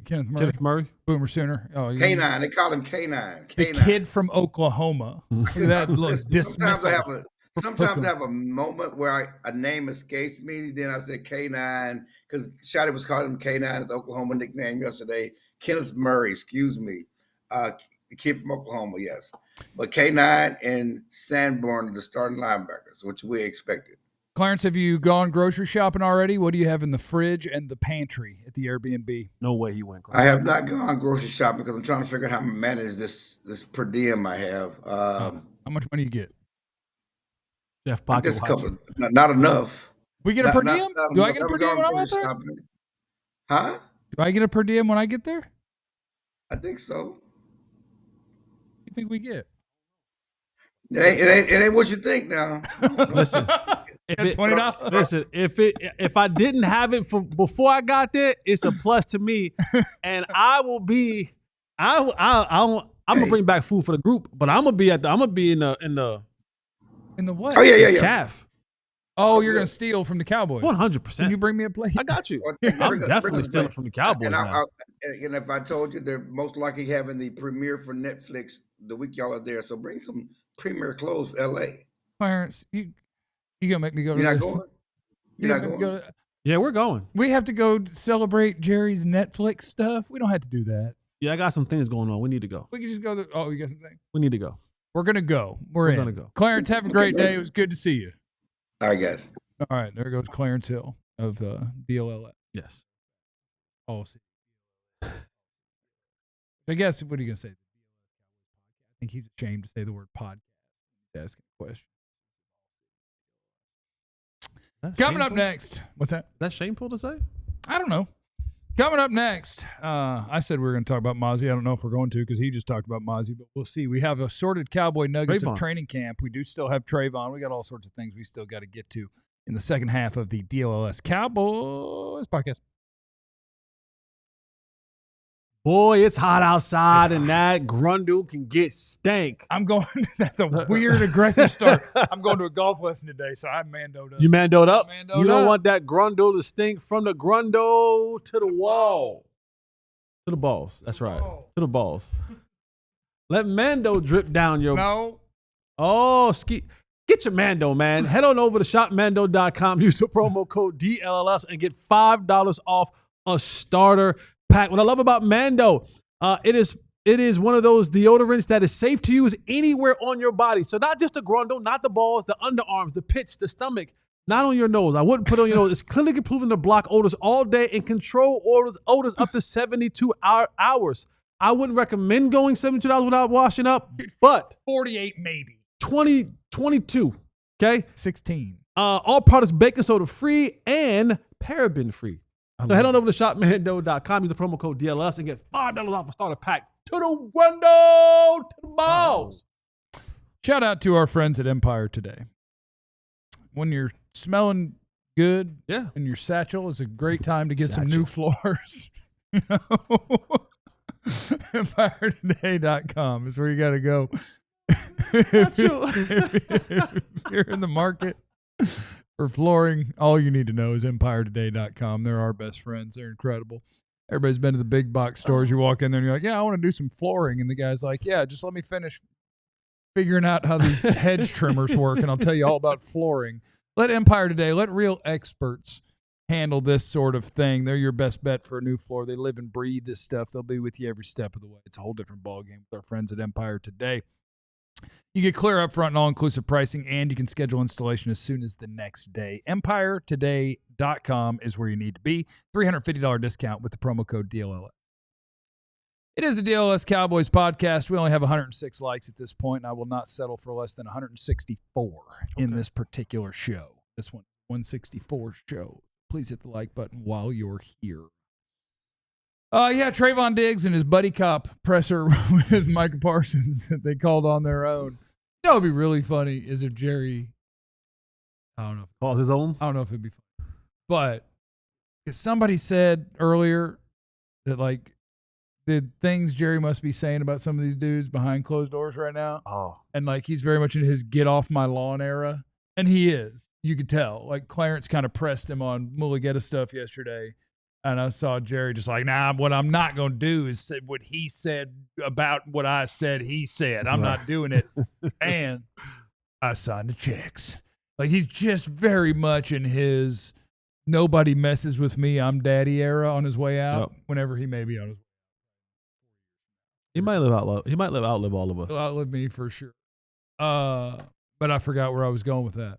Kenneth Murray. Boomer Sooner. Oh, K9. They call him K9. The kid from Oklahoma. That dismissal. Sometimes I have a moment where a name escapes me. Then I say K9, because Shotty was calling him K9 at the Oklahoma nickname yesterday. Kenneth Murray, excuse me. The kid from Oklahoma, yes. But K9 and Sanborn are the starting linebackers, which we expected. Clarence, have you gone grocery shopping already? What do you have in the fridge and the pantry at the Airbnb? No way he went. I have not gone grocery shopping because I'm trying to figure out how to manage this per diem I have. How much money you get? Jeff Pocket. Just a couple. Not enough. We get a per diem? Do I get a per diem when I'm out there? Shopping. Huh? Do I get a per diem when I get there? I think so. You think we get? It ain't what you think now. Listen. $20. Listen, if I didn't have it before I got there, it's a plus to me, and I will be. I'm gonna bring back food for the group, but I'm gonna be in the what? Oh yeah. calf. Oh, you're gonna steal from the Cowboys. 100%. Can you bring me a plate? I got you. Well, I'm definitely stealing from the Cowboys. And if I told you they're most likely having the premiere for Netflix the week y'all are there, so bring some premiere clothes for LA. Clarence, you gonna make me go to You're this? not going? You're not going? Yeah, we're going. We have to go celebrate Jerry's Netflix stuff. We don't have to do that. Yeah, I got some things going on. We need to go. We can just go. You got something? We need to go. We're gonna go. We're gonna go. Clarence, have a great day. It was good to see you. All right, guys. All right, there goes Clarence Hill of DLLS. Yes. ALLCITY. I guess, what are you gonna say? I think he's ashamed to say the word podcast. He's asking a question. Coming up next. What's that? That's shameful to say? I don't know. Coming up next, I said we were going to talk about Mazi. I don't know if we're going to because he just talked about Mazi, but we'll see. We have assorted Cowboy nuggets of training camp. We do still have Trevon. We got all sorts of things we still got to get to in the second half of the DLLS Cowboys podcast. Boy, it's hot outside, and that grundle can get stank. I'm going. That's a weird, aggressive start. I'm going to a golf lesson today, so I'm mandoed up. You mandoed up? Mandoed you don't up. want that grundle to stink from the grundle to the wall. To the balls. That's right. To the balls. Let Mando drip down your... No. Oh, get your Mando, man. Head on over to shopmando.com. Use the promo code DLLS and get $5 off a starter pack. What I love about Mando, it is one of those deodorants that is safe to use anywhere on your body. So not just the grundle, not the balls, the underarms, the pits, the stomach, not on your nose. I wouldn't put it on your nose. It's clinically proven to block odors all day and control odors up to 72 hours. I wouldn't recommend going 72 hours without washing up, but 48 maybe. 20, 22, okay? 16. All products baking soda free and paraben free. So head on over to shopmando.com, use the promo code DLS and get $5 off a starter pack to the window, to the balls. Shout out to our friends at Empire Today. When you're smelling good and your satchel is a great time to get some new floors. EmpireToday.com is where you got to go. If you're in the market for flooring, all you need to know is EmpireToday.com. They're our best friends. They're incredible. Everybody's been to the big box stores. You walk in there and you're like, yeah, I want to do some flooring. And the guy's like, yeah, just let me finish figuring out how these hedge trimmers work, and I'll tell you all about flooring. Let Empire Today, let real experts handle this sort of thing. They're your best bet for a new floor. They live and breathe this stuff. They'll be with you every step of the way. It's a whole different ballgame with our friends at Empire Today. You get clear upfront and all-inclusive pricing, and you can schedule installation as soon as the next day. EmpireToday.com is where you need to be. $350 discount with the promo code DLLS. It is the DLLS Cowboys podcast. We only have 106 likes at this point, and I will not settle for less than 164 in this particular show. This one, 164 show. Please hit the like button while you're here. Trevon Diggs and his buddy cop presser with Micah Parsons that they called on their own. You know, it'd be really funny is if Jerry, I don't know. Calls his own? I don't know if it'd be funny. But somebody said earlier that, like, the things Jerry must be saying about some of these dudes behind closed doors right now. Oh. And, like, he's very much in his get off my lawn era. And he is. You could tell. Like, Clarence kind of pressed him on Mulligetta stuff yesterday. And I saw Jerry just like, nah, what I'm not going to do is say what he said about what I said he said. I'm not doing it. And I signed the checks. Like, he's just very much in his nobody messes with me, I'm daddy era on his way out. Whenever he may be on his way out. He might outlive all of us. He'll outlive me for sure. But I forgot where I was going with that.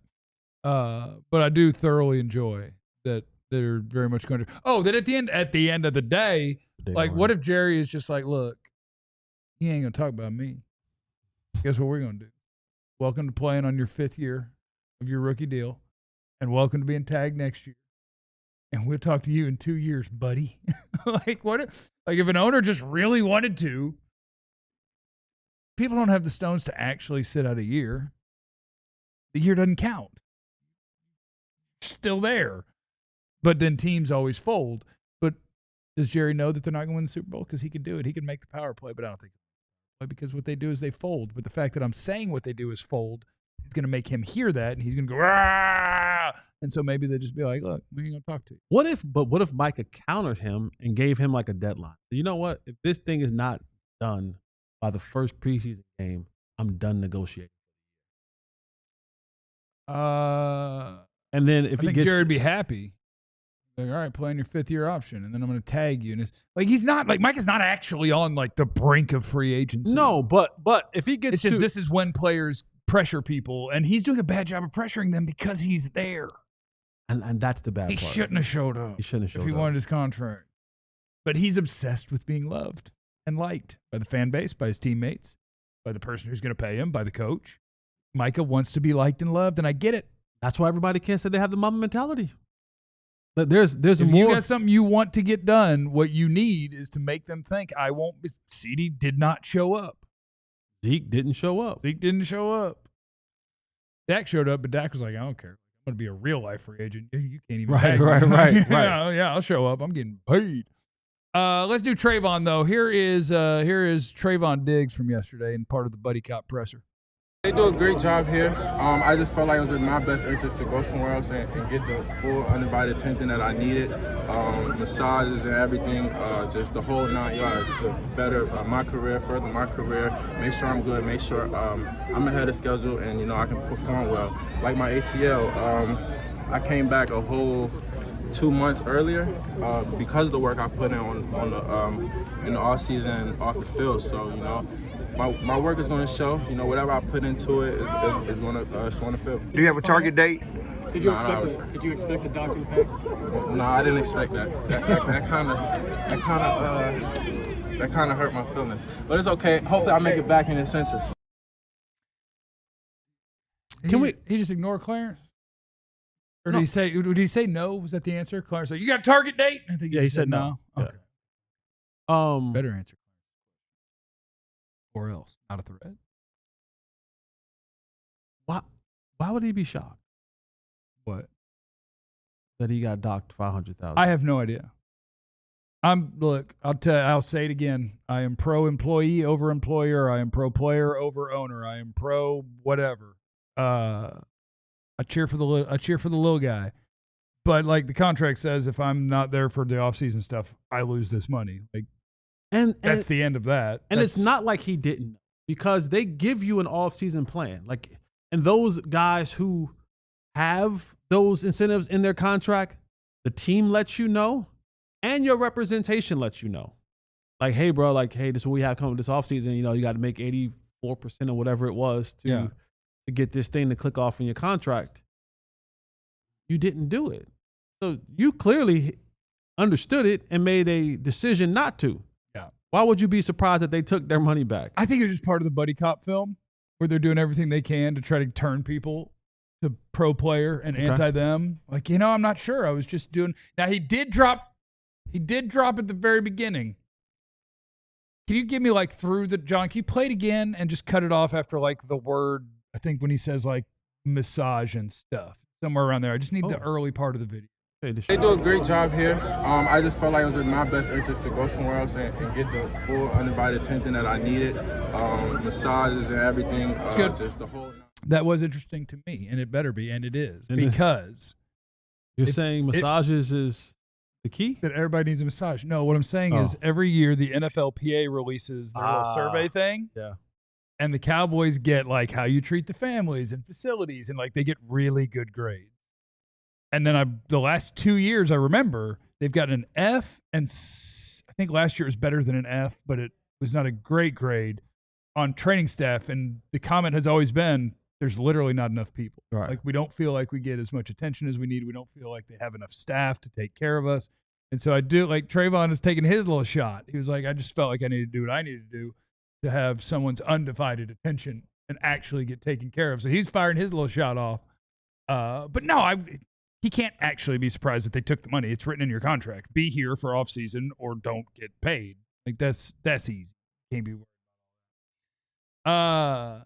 But I do thoroughly enjoy that they're very much going to. Oh, that at the end of the day, like, what if Jerry is just like, look, he ain't gonna talk about me. Guess what we're gonna do? Welcome to playing on your 5th year of your rookie deal, and welcome to being tagged next year. And we'll talk to you in 2 years, buddy. Like, what? Like, if an owner just really wanted to, people don't have the stones to actually sit out a year. The year doesn't count. Still there. But then teams always fold. But does Jerry know that they're not going to win the Super Bowl? Because he could do it. He could make the power play, but I don't think because what they do is they fold. But the fact that I'm saying what they do is fold is going to make him hear that, and he's going to go, ah! And so maybe they just be like, look, we ain't going to talk to you. What if Micah countered him and gave him like a deadline? You know what? If this thing is not done by the first preseason game, I'm done negotiating. And then if I think Jerry would be happy. Like, all right, play on your 5th year option, and then I'm going to tag you. And it's like Micah's not actually on like the brink of free agency. No, but if he gets, it's just this is when players pressure people, and he's doing a bad job of pressuring them because he's there. And that's the bad part. He shouldn't have showed up. He shouldn't have showed up if he wanted his contract. But he's obsessed with being loved and liked by the fan base, by his teammates, by the person who's going to pay him, by the coach. Micah wants to be liked and loved, and I get it. That's why everybody can't say they have the mama mentality. There's if more. You got something you want to get done, what you need is to make them think, I won't be. CD did not show up. Zeke didn't show up. Dak showed up, but Dak was like, I don't care. I'm going to be a real life free agent. You can't even. Right. Yeah, I'll show up. I'm getting paid. Let's do Trevon, though. Here is Trevon Diggs from yesterday and part of the Buddy Cop presser. They do a great job here. I just felt like it was in my best interest to go somewhere else and get the full undivided attention that I needed. Massages and everything, just the whole 9 yards to better my career, further my career, make sure I'm good, make sure I'm ahead of schedule and, I can perform well. Like my ACL, I came back a whole 2 months earlier because of the work I put in in the off season and off the field. So, my work is going to show. Whatever I put into it is going to show on the field. Do you have a target date? Did you expect the doctor to pay? No, I didn't expect that. That kind of hurt my feelings. But it's okay. Hopefully, I make it back in his senses. He just ignore Clarence? Or did he say no? Was that the answer? Clarence said, you got a target date? I think he said no. Okay. Better answer. Or else, not a threat. Why would he be shocked? What? That he got docked $500,000. I have no idea. I'll say it again. I am pro employee over employer. I am pro player over owner. I am pro whatever. I cheer for the little guy. But like the contract says, if I'm not there for the offseason stuff, I lose this money. Like, and that's the end of that. And it's not like he didn't, because they give you an off-season plan. Like, and those guys who have those incentives in their contract, the team lets you know, and your representation lets you know. Like, hey, bro, this is what we have coming this offseason. You got to make 84% or whatever it was to get this thing to click off in your contract. You didn't do it. So you clearly understood it and made a decision not to. Why would you be surprised that they took their money back? I think it was just part of the Buddy Cop film where they're doing everything they can to try to turn people to pro player and anti them. Like, I'm not sure. I was just doing. Now he did drop at the very beginning. Can you give me through the John? Can you play it again and just cut it off after the word? I think when he says massage and stuff somewhere around there. I just need the early part of the video. They do a great job here. I just felt like it was in my best interest to go somewhere else and get the full undivided attention that I needed. Massages and everything. Just the whole. That was interesting to me, and it better be, and it is, because you're saying massages is the key? That everybody needs a massage. No, what I'm saying is every year the NFLPA releases their little survey thing. Yeah. And the Cowboys get how you treat the families and facilities, and they get really good grades. And then the last 2 years, I remember, they've got an F, and I think last year was better than an F, but it was not a great grade on training staff. And the comment has always been, there's literally not enough people. Right. Like, we don't feel like we get as much attention as we need. We don't feel like they have enough staff to take care of us. And so Trevon has taken his little shot. He was like, I just felt like I needed to do what I needed to do to have someone's undivided attention and actually get taken care of. So he's firing his little shot off. But no, he can't actually be surprised that they took the money. It's written in your contract. Be here for off season or don't get paid. Like, that's easy. Can't be worried about it.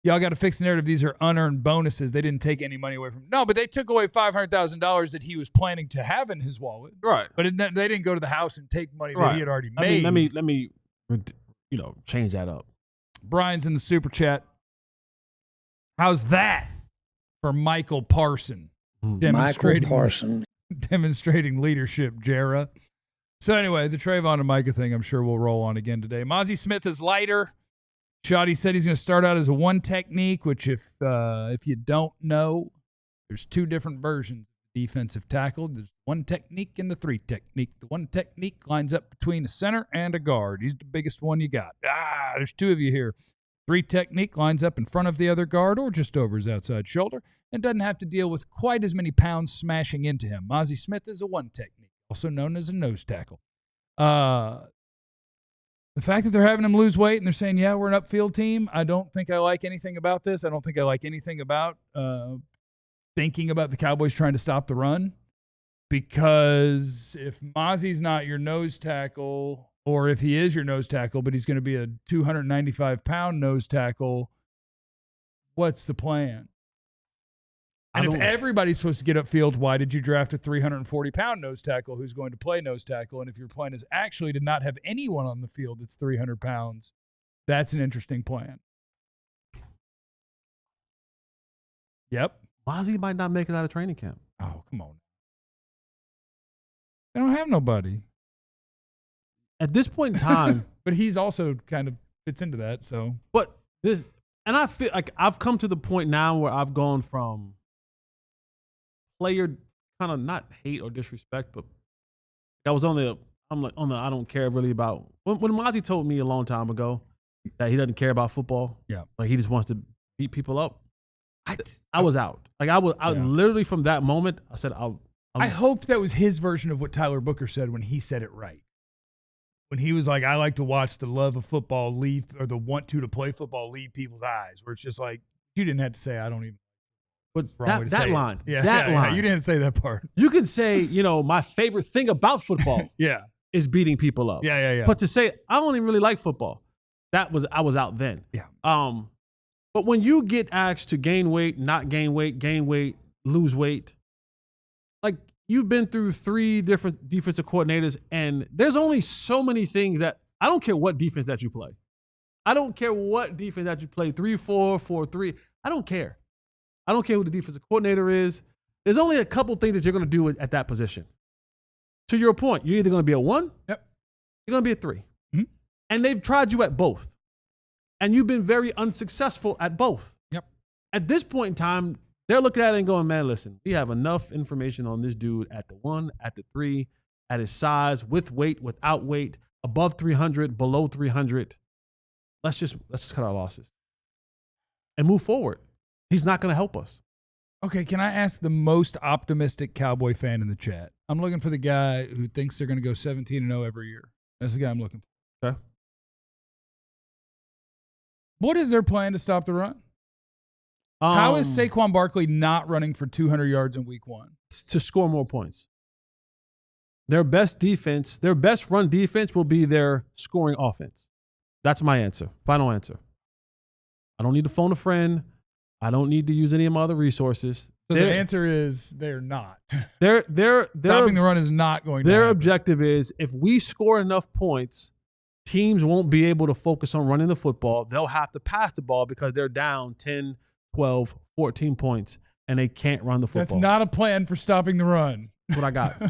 Y'all got to fix the narrative. These are unearned bonuses. They didn't take any money away from him. No, but they took away $500,000 that he was planning to have in his wallet. Right. But they didn't go to the house and take money that he had already made. Let me change that up. Brian's in the super chat. How's that for Michael Parsons? Demonstrating leadership, Jera. So anyway, the Trevon and Micah thing, I'm sure we'll roll on again today. Mazi Smith is lighter. Shoddy said he's going to start out as a one technique, which if you don't know, there's two different versions of defensive tackle. There's one technique and the three technique. The one technique lines up between a center and a guard. He's the biggest one you got. There's two of you here. Three technique lines up in front of the other guard or just over his outside shoulder and doesn't have to deal with quite as many pounds smashing into him. Mazi Smith is a one technique, also known as a nose tackle. The fact that they're having him lose weight and they're saying, yeah, we're an upfield team, I don't think I like anything about this. I don't think I like anything about thinking about the Cowboys trying to stop the run, because if Mazi's not your nose tackle, or if he is your nose tackle, but he's going to be a 295-pound nose tackle, what's the plan? And if everybody's supposed to get upfield, why did you draft a 340-pound nose tackle who's going to play nose tackle? And if your plan is actually to not have anyone on the field that's 300 pounds, that's an interesting plan. Yep. Mazi might not make it out of training camp. Oh, come on. They don't have nobody. At this point in time. But he's also kind of fits into that, so. But this, and I feel like I've come to the point now where I've gone from player kind of not hate or disrespect, but I was on the I don't care really about when Mazi told me a long time ago that he doesn't care about football. Yeah. Like he just wants to beat people up. I was out. Like I literally from that moment, I said, I hoped that was his version of what Tyler Booker said when he said it right. When he was like, I like to watch the love of football leave, or the want to play football leave people's eyes, where it's just like, you didn't have to say, I don't even. But that line. You didn't say that part. You can say, my favorite thing about football is beating people up. Yeah. But to say, I don't even really like football, I was out then. Yeah. But when you get asked to gain weight, not gain weight, lose weight, like you've been through 3 different defensive coordinators, and there's only so many things that I don't care what defense that you play. I don't care what defense that you play, 3-4, 4-3. I don't care. I don't care who the defensive coordinator is. There's only a couple things that you're going to do at that position. To your point, you're either going to be a 1, yep, you're going to be a 3. Mm-hmm. And they've tried you at both. And you've been very unsuccessful at both. Yep. At this point in time, they're looking at it and going, man, listen, we have enough information on this dude at the 1, at the 3, at his size, with weight, without weight, above 300, below 300. Let's just cut our losses and move forward. He's not going to help us. Okay, can I ask the most optimistic Cowboy fan in the chat? I'm looking for the guy who thinks they're going to go 17-0 every year. That's the guy I'm looking for. Okay. What is their plan to stop the run? How is Saquon Barkley not running for 200 yards in week 1? To score more points. Their best run defense will be their scoring offense. That's my answer. Final answer. I don't need to phone a friend. I don't need to use any of my other resources. So the answer is they're not. They're stopping the run is not going to happen. Their objective is if we score enough points, teams won't be able to focus on running the football. They'll have to pass the ball because they're down 10, 12, 14 points, and they can't run the football. That's not a plan for stopping the run. That's what I got.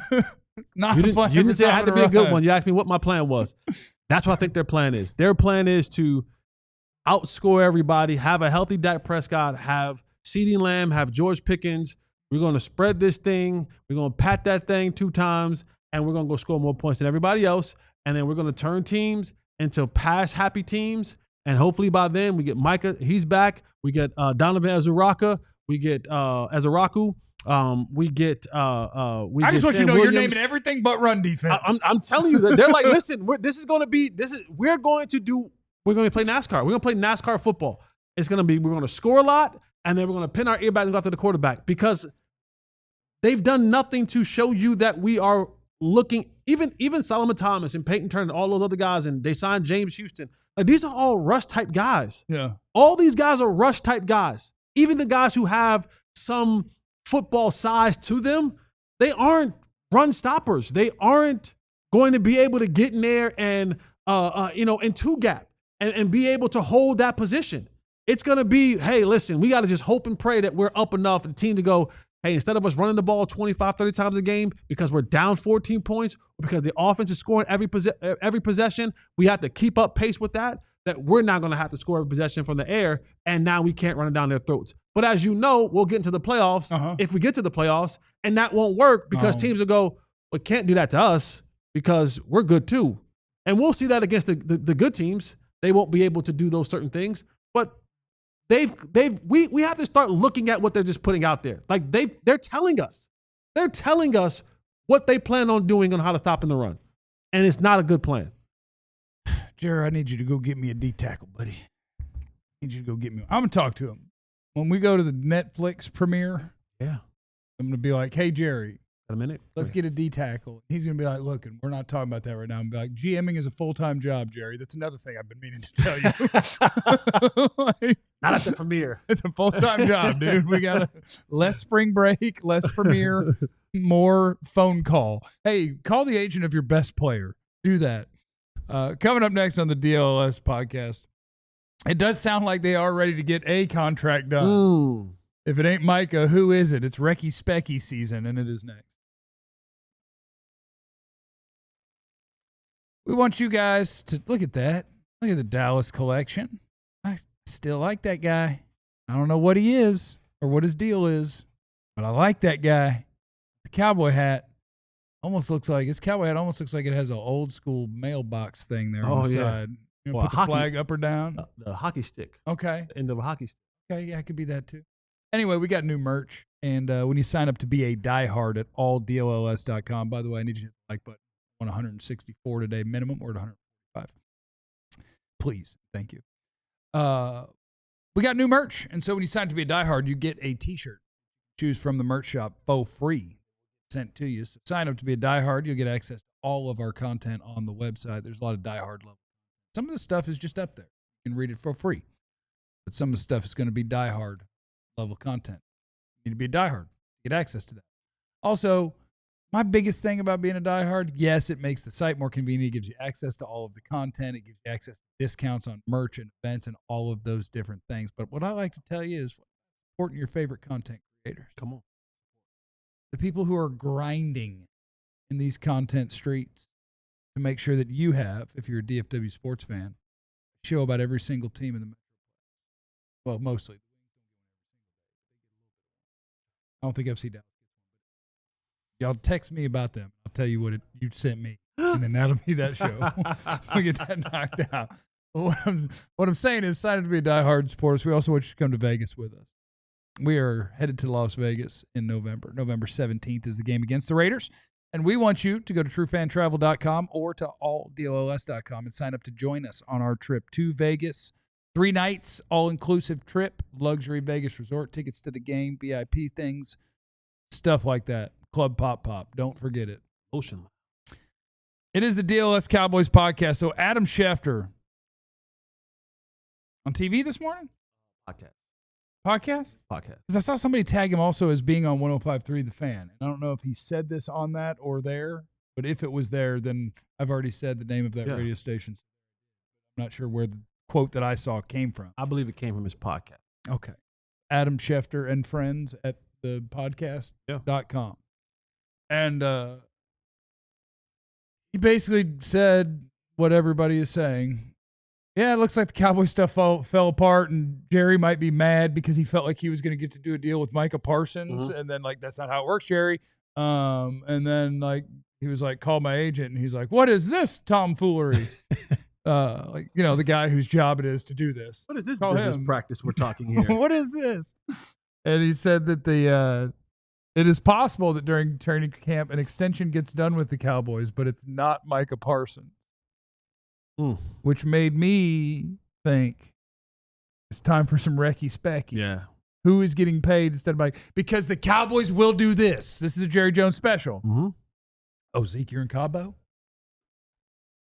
Not you didn't say it had to be a good one. You asked me what my plan was. That's what I think their plan is. Their plan is to outscore everybody, have a healthy Dak Prescott, have CeeDee Lamb, have George Pickens, We're going to spread this thing. We're going to pat that thing 2 times, and we're going to go score more points than everybody else. And then we're going to turn teams into pass-happy teams. And hopefully by then we get Micah. He's back. We get Donovan Azuraka. We get Azuraku. We get. I just want you to know you're naming everything but run defense. I'm telling you that they're like, listen, we're going to play NASCAR. We're going to play NASCAR football. It's going to be, we're going to score a lot, and then we're going to pin our ear back and go after the quarterback, because they've done nothing to show you that we are looking. Even Solomon Thomas and Peyton Turner and all those other guys, and they signed James Houston. Like, these are all rush type guys. Yeah. All these guys are rush type guys. Even the guys who have some football size to them, they aren't run stoppers. They aren't going to be able to get in there and in 2-gap and be able to hold that position. It's going to be, hey, listen, we got to just hope and pray that we're up enough for the team to go, hey, instead of us running the ball 25, 30 times a game because we're down 14 points, or because the offense is scoring every possession, we have to keep up pace with that we're not going to have to score every possession from the air, and now we can't run it down their throats. But as you know, we'll get into the playoffs if we get to the playoffs, and that won't work because teams will go, well, can't do that to us because we're good too. And we'll see that against the good teams. They won't be able to do those certain things. But we have to start looking at what they're just putting out there. Like they're telling us what they plan on doing on how to stop in the run. And it's not a good plan. Jared, I need you to go get me a D tackle, buddy. I need you to go get me. I'm going to talk to him. When we go to the Netflix premiere, I'm going to be like, hey, Jerry, a minute. Let's get a D tackle. He's going to be like, look, and we're not talking about that right now. I'm be like, GMing is a full-time job, Jerry. That's another thing I've been meaning to tell you. Not at the premiere. It's a full-time job, dude. We got less spring break, less premiere, more phone call. Hey, call the agent of your best player. Do that. Coming up next on the DLLS podcast, it does sound like they are ready to get a contract done. Ooh. If it ain't Micah, who is it? It's Recky Specky season, and it is next. We want you guys to look at that. Look at the Dallas collection. I still like that guy. I don't know what he is or what his deal is, but I like that guy. The cowboy hat almost looks like it has an old school mailbox thing there on the side. You know, put the flag up or down. The hockey stick. Okay. The end of a hockey stick. Okay, yeah, it could be that too. Anyway, we got new merch, and when you sign up to be a diehard at alldlls.com, by the way, I need you to hit the like button on 164 today minimum or at 145. Please, thank you. We got new merch, and so when you sign up to be a diehard, you get a T-shirt. Choose from the merch shop for free, sent to you. So sign up to be a diehard. You'll get access to all of our content on the website. There's a lot of diehard level. Some of the stuff is just up there. You can read it for free, but some of the stuff is going to be diehard level content. You need to be a diehard. Get access to that. Also, my biggest thing about being a diehard, yes, it makes the site more convenient. It gives you access to all of the content. It gives you access to discounts on merch and events and all of those different things. But what I like to tell you is supporting your favorite content creators. Come on. The people who are grinding in these content streets to make sure that you have, if you're a DFW sports fan, a show about every single team in the Metro. Well, mostly. I don't think FC Dallas. Y'all text me about them. I'll tell you what you sent me, and then that'll be that show. We'll get that knocked out. What I'm saying is, sign up to be a diehard supporters. We also want you to come to Vegas with us. We are headed to Las Vegas in November. November 17th is the game against the Raiders. And we want you to go to truefantravel.com or to alldlls.com and sign up to join us on our trip to Vegas. 3 nights, all-inclusive trip, luxury Vegas resort, tickets to the game, VIP things, stuff like that. Club Pop. Don't forget it. Ocean. It is the DLS Cowboys podcast. So Adam Schefter on TV this morning? Podcast? Because I saw somebody tag him also as being on 105.3 The Fan. And I don't know if he said this on that or there, but if it was there, then I've already said the name of that radio station. I'm not sure where the quote that I saw came from. I believe it came from his podcast. Okay. Adam Schefter and friends at the podcast.com. And he basically said what everybody is saying Yeah, it looks like the Cowboy stuff fell apart, and Jerry might be mad because he felt like he was going to get to do a deal with Micah Parsons, and then like that's not how it works, Jerry. And then like he was like, call my agent, and he's like, what is this tomfoolery? Like, you know, the guy whose job it is to do this. What is this Call business him. practice we're talking here? What is this? And he said that it is possible that during training camp an extension gets done with the Cowboys, but it's not Micah Parsons. Which made me think it's time for some Recky Specky. Yeah. Who is getting paid instead of Mike? Because the Cowboys will do this. This is a Jerry Jones special. Oh, Zeke, you're in Cabo?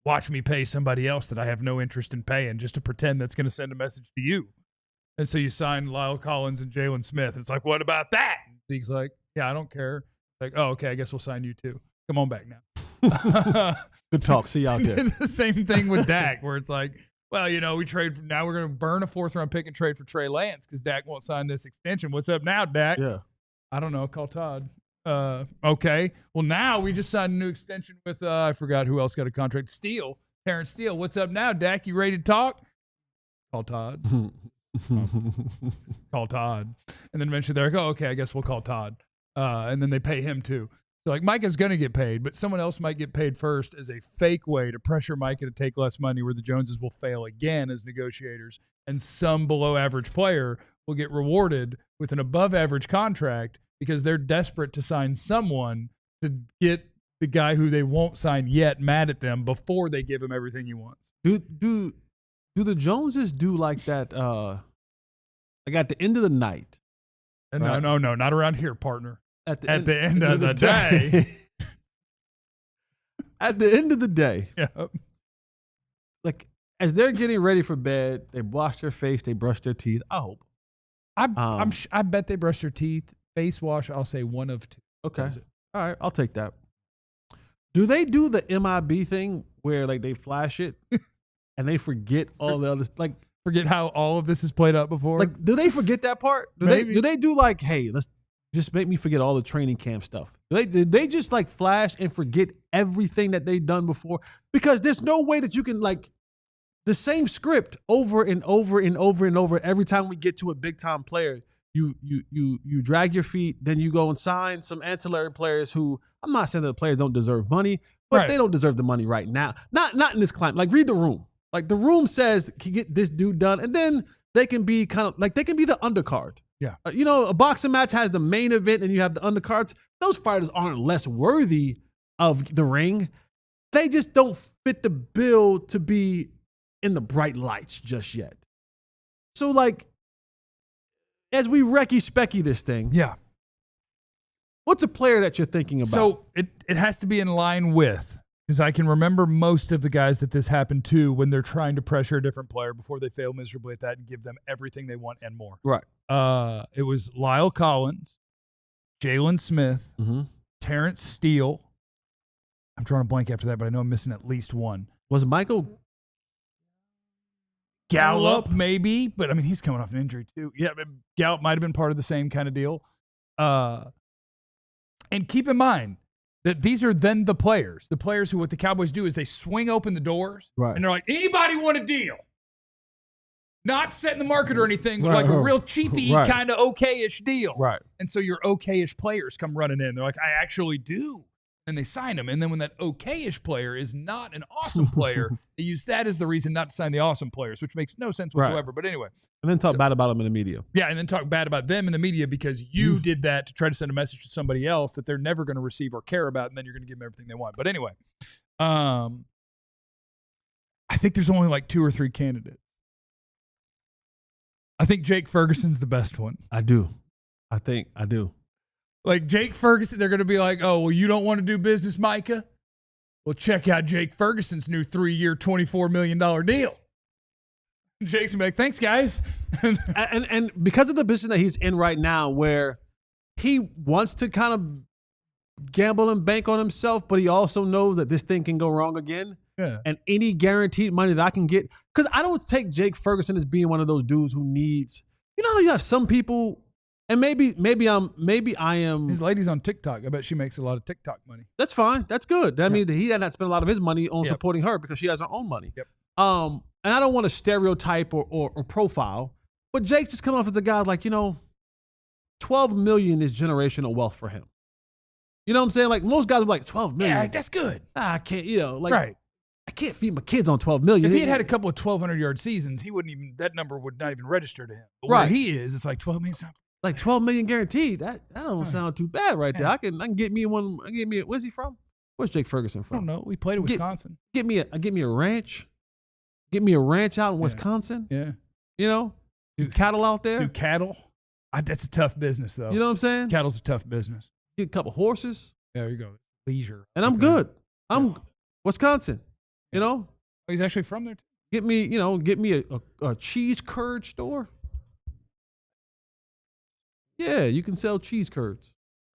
Watch me pay somebody else that I have no interest in paying just to pretend that's going to send a message to you. And so you sign Lyle Collins and Jalen Smith. It's like, what about that? Zeke's like, yeah, I don't care. Like, oh, okay, I guess we'll sign you too. Come on back now. Good talk. See you out there. The same thing with Dak, where it's like, well, you know, now we're going to burn a 4th-round pick and trade for Trey Lance because Dak won't sign this extension. What's up now, Dak? Yeah. I don't know. Call Todd. Okay. Well, now we just signed a new extension with, I forgot who else got a contract. Steele. Terrence Steele. What's up now, Dak? You ready to talk? Call Todd. Call Todd. And then eventually they're like, oh, okay, I guess we'll call Todd. And then they pay him too. So like Micah's going to get paid, but someone else might get paid first as a fake way to pressure Micah to take less money, where the Joneses will fail again as negotiators, and some below average player will get rewarded with an above average contract because they're desperate to sign someone to get the guy who they won't sign yet mad at them before they give him everything he wants. Do the Joneses do like that like at the end of the night? And right? No, not around here, partner. At the end of the day. At the end of the day. Yep. Like, as they're getting ready for bed, they wash their face, they brush their teeth. I hope. I bet they brush their teeth. Face wash, I'll say 1 of 2. Okay. All right, I'll take that. Do they do the MIB thing where like they flash it and they forget all the other like forget how all of this is played out before? Like, do they forget that part? Do they do like, hey, let's just make me forget all the training camp stuff? Did they just like flash and forget everything that they've done before? Because there's no way that you can like the same script over and over and over and over every time we get to a big time player. You drag your feet, then you go and sign some ancillary players who, I'm not saying that the players don't deserve money, but they don't deserve the money right now. Not in this climate. Like, read the room. Like, the room says, can get this dude done, and then they can be kind of like, they can be the undercard. Yeah. You know, a boxing match has the main event and you have the undercards. Those fighters aren't less worthy of the ring. They just don't fit the bill to be in the bright lights just yet. So, like, as we Recky Specky this thing, yeah. What's a player that you're thinking about? So it has to be in line with, because I can remember most of the guys that this happened to when they're trying to pressure a different player before they fail miserably at that and give them everything they want and more. Right. It was Lyle Collins, Jalen Smith, Terrence Steele. I'm drawing a blank after that, but I know I'm missing at least one. Was Michael Gallup, maybe, but I mean, he's coming off an injury too. Yeah, but Gallup might have been part of the same kind of deal. And keep in mind that these are then the players who, what the Cowboys do is they swing open the doors, right, and they're like, anybody want a deal? Not setting the market or anything, but like a real cheapy kind of okay-ish deal. Right. And so your okay-ish players come running in. They're like, I actually do. And they sign them. And then when that okay-ish player is not an awesome player, they use that as the reason not to sign the awesome players, which makes no sense whatsoever. Right. But anyway. And then talk bad about them in the media. Yeah, and then talk bad about them in the media because you did that to try to send a message to somebody else that they're never going to receive or care about, and then you're going to give them everything they want. But anyway, I think there's only like 2 or 3 candidates. I think Jake Ferguson's the best one. I do. Like Jake Ferguson, they're going to be like, oh, well, you don't want to do business, Micah? Well, check out Jake Ferguson's new 3-year, $24 million deal. Jake's going to be like, thanks, guys. and because of the position that he's in right now, where he wants to kind of gamble and bank on himself, but he also knows that this thing can go wrong again. Yeah. And any guaranteed money that I can get, because I don't take Jake Ferguson as being one of those dudes who needs, you know how you have some people, and maybe I am. His lady's on TikTok. I bet she makes a lot of TikTok money. That's fine. That's good. That means that he had not spent a lot of his money on supporting her because she has her own money. Yep. and I don't want to stereotype or profile, but Jake just come off as a guy like, $12 million is generational wealth for him. You know what I'm saying? Like most guys are like, 12 million. Yeah, that's good. I can't, Right. I can't feed my kids on 12 million. If he had a couple of 1,200-yard seasons, that number would not even register to him. But Right. where he is, it's like 12 million something. Like 12 million guaranteed. That don't sound too bad right there. I can get me one. Where's he from? Where's Jake Ferguson I from? don't know. We played at Wisconsin. Get me a ranch. Get me a ranch out in Wisconsin. Yeah. Cattle out there. Do cattle. That's a tough business, though. You know what I'm saying? Cattle's a tough business. Get a couple horses. There you go. Leisure. And I'm good. I'm Wisconsin. Oh, he's actually from there, too. Get me a cheese curd store. Yeah, you can sell cheese curds.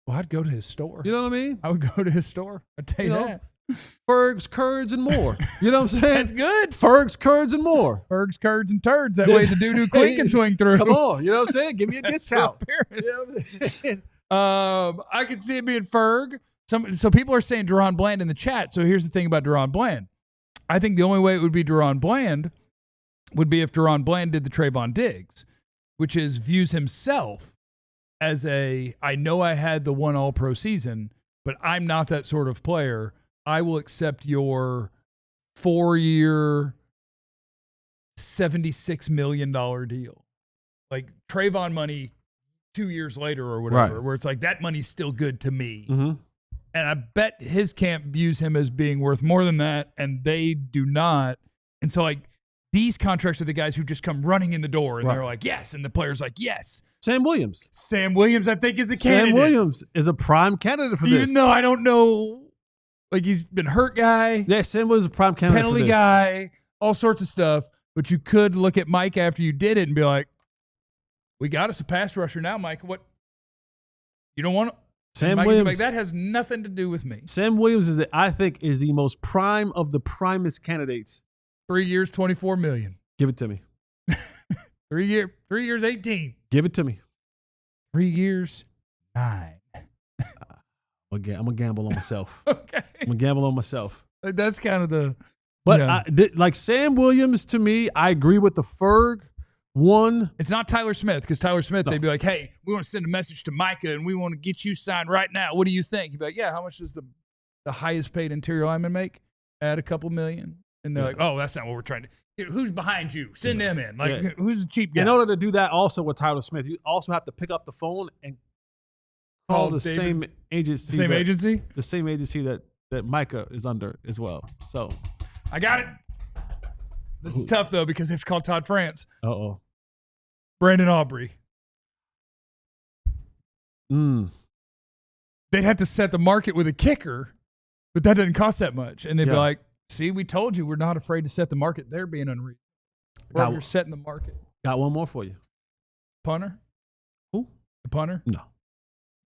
Well, I'd go to his store. You know what I mean? I would go to his store. I'd tell you that. Ferg's, curds, and more. You know what I'm saying? That's good. Ferg's, curds, and more. Ferg's, curds, and turds. That way the doo-doo queen can swing through. Come on. You know what I'm saying? Give me a discount. You know what I'm saying? I could see it being Ferg. So people are saying Deron Bland in the chat. So here's the thing about Deron Bland. I think the only way it would be Deron Bland would be if Deron Bland did the Trevon Diggs, which is views himself as I know I had the one all-pro season, but I'm not that sort of player. I will accept your 4-year, $76 million deal. Like Trevon money 2 years later or whatever, where it's like that money's still good to me. Mm-hmm. And I bet his camp views him as being worth more than that, and they do not. And so, like, these contracts are the guys who just come running in the door, and they're like, yes. And the player's like, yes. Sam Williams, I think, is a candidate. Sam Williams is a prime candidate for this. Even though I don't know, like, he's been hurt guy. Yeah, Sam Williams is a prime candidate penalty for this. guy, all sorts of stuff. But you could look at Mike after you did it and be like, we got us a pass rusher now, Mike. What? You don't want to? Sam Mike Williams. like, that has nothing to do with me. Sam Williams I think is the most prime of the primest candidates. 3 years, $24 million. Give it to me. 3 years, 18. Give it to me. 3 years, 9. I'm gonna gamble on myself. Okay. I'm gonna gamble on myself. That's kind of the. But like Sam Williams, to me, I agree with the Ferg one. It's not Tyler Smith, because Tyler Smith, they'd be like, hey, we want to send a message to Micah and we want to get you signed right now. What do you think? He'd be like, yeah, how much does the highest paid interior lineman make? Add a couple million. And they're like, oh, that's not what we're trying to. Who's behind you? Send them in. Like, who's the cheap guy? In order to do that, also with Tyler Smith, you also have to pick up the phone and call the same agency. The same agency that Micah is under as well. So I got it. This is tough, though, because they've called Todd France. Uh-oh. Brandon Aubrey. They'd have to set the market with a kicker, but that doesn't cost that much. And they'd be like, see, we told you we're not afraid to set the market. They're being unreasonable. You're setting the market. Got one more for you. Punter? Who? The punter? No.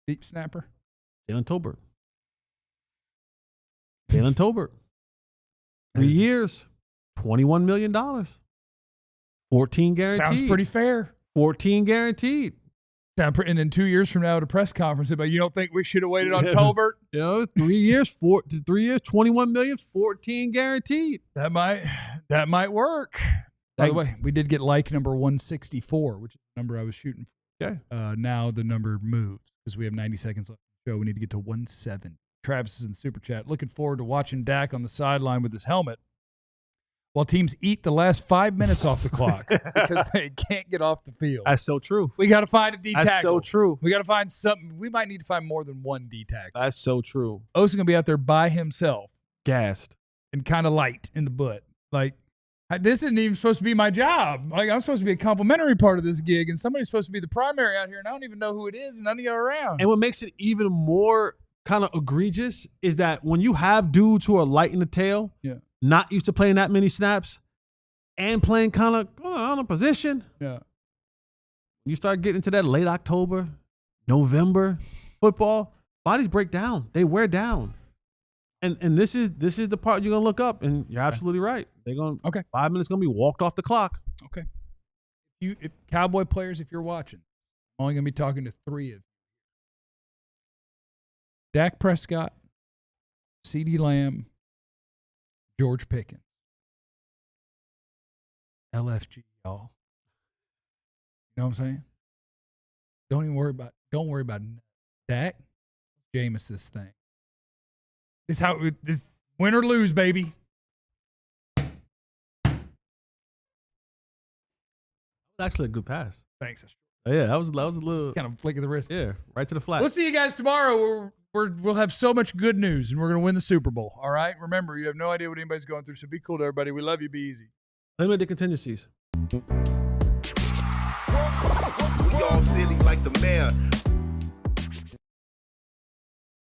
Deep snapper? Jalen Tolbert. 3 years, $21 million. 14 guaranteed. Sounds pretty fair. 14 guaranteed. And then 2 years from now at a press conference, but you don't think we should have waited on Tolbert? 3 years, 21 million, 14 guaranteed. That might work. By the way, we did get like number 164, which is the number I was shooting for. Okay. Now the number moves because we have 90 seconds left in the show. We need to get to 170. Travis is in the super chat. Looking forward to watching Dak on the sideline with his helmet while teams eat the last 5 minutes off the clock because they can't get off the field. That's so true. We got to find a D tackle. That's so true. We got to find something. We might need to find more than one D tackle. That's so true. O's going to be out there by himself. Gassed. And kind of light in the butt. Like, this isn't even supposed to be my job. Like, I'm supposed to be a complimentary part of this gig, and somebody's supposed to be the primary out here, and I don't even know who it is, and none of you are around. And what makes it even more kind of egregious is that when you have dudes who are light in the tail, not used to playing that many snaps, and playing kind of on a position, you start getting into that late October, November football, bodies break down. They wear down. And this is the part you're gonna look up, and you're absolutely right. They're gonna 5 minutes gonna be walked off the clock. Okay. If Cowboy players, if you're watching, I'm only gonna be talking to 3 of you. Dak Prescott, CeeDee Lamb, George Pickens. LFG, y'all. You know what I'm saying? Don't worry about Dak. Jameis this thing. It's how it's win or lose, baby. Actually a good pass. Thanks. Yeah, that was a little kind of flick of the wrist. Yeah, right to the flat. We'll see you guys tomorrow. We'll have so much good news, and we're going to win the Super Bowl. All right? Remember, you have no idea what anybody's going through, so be cool to everybody. We love you. Be easy. Limit the contingencies. We all silly like the mayor.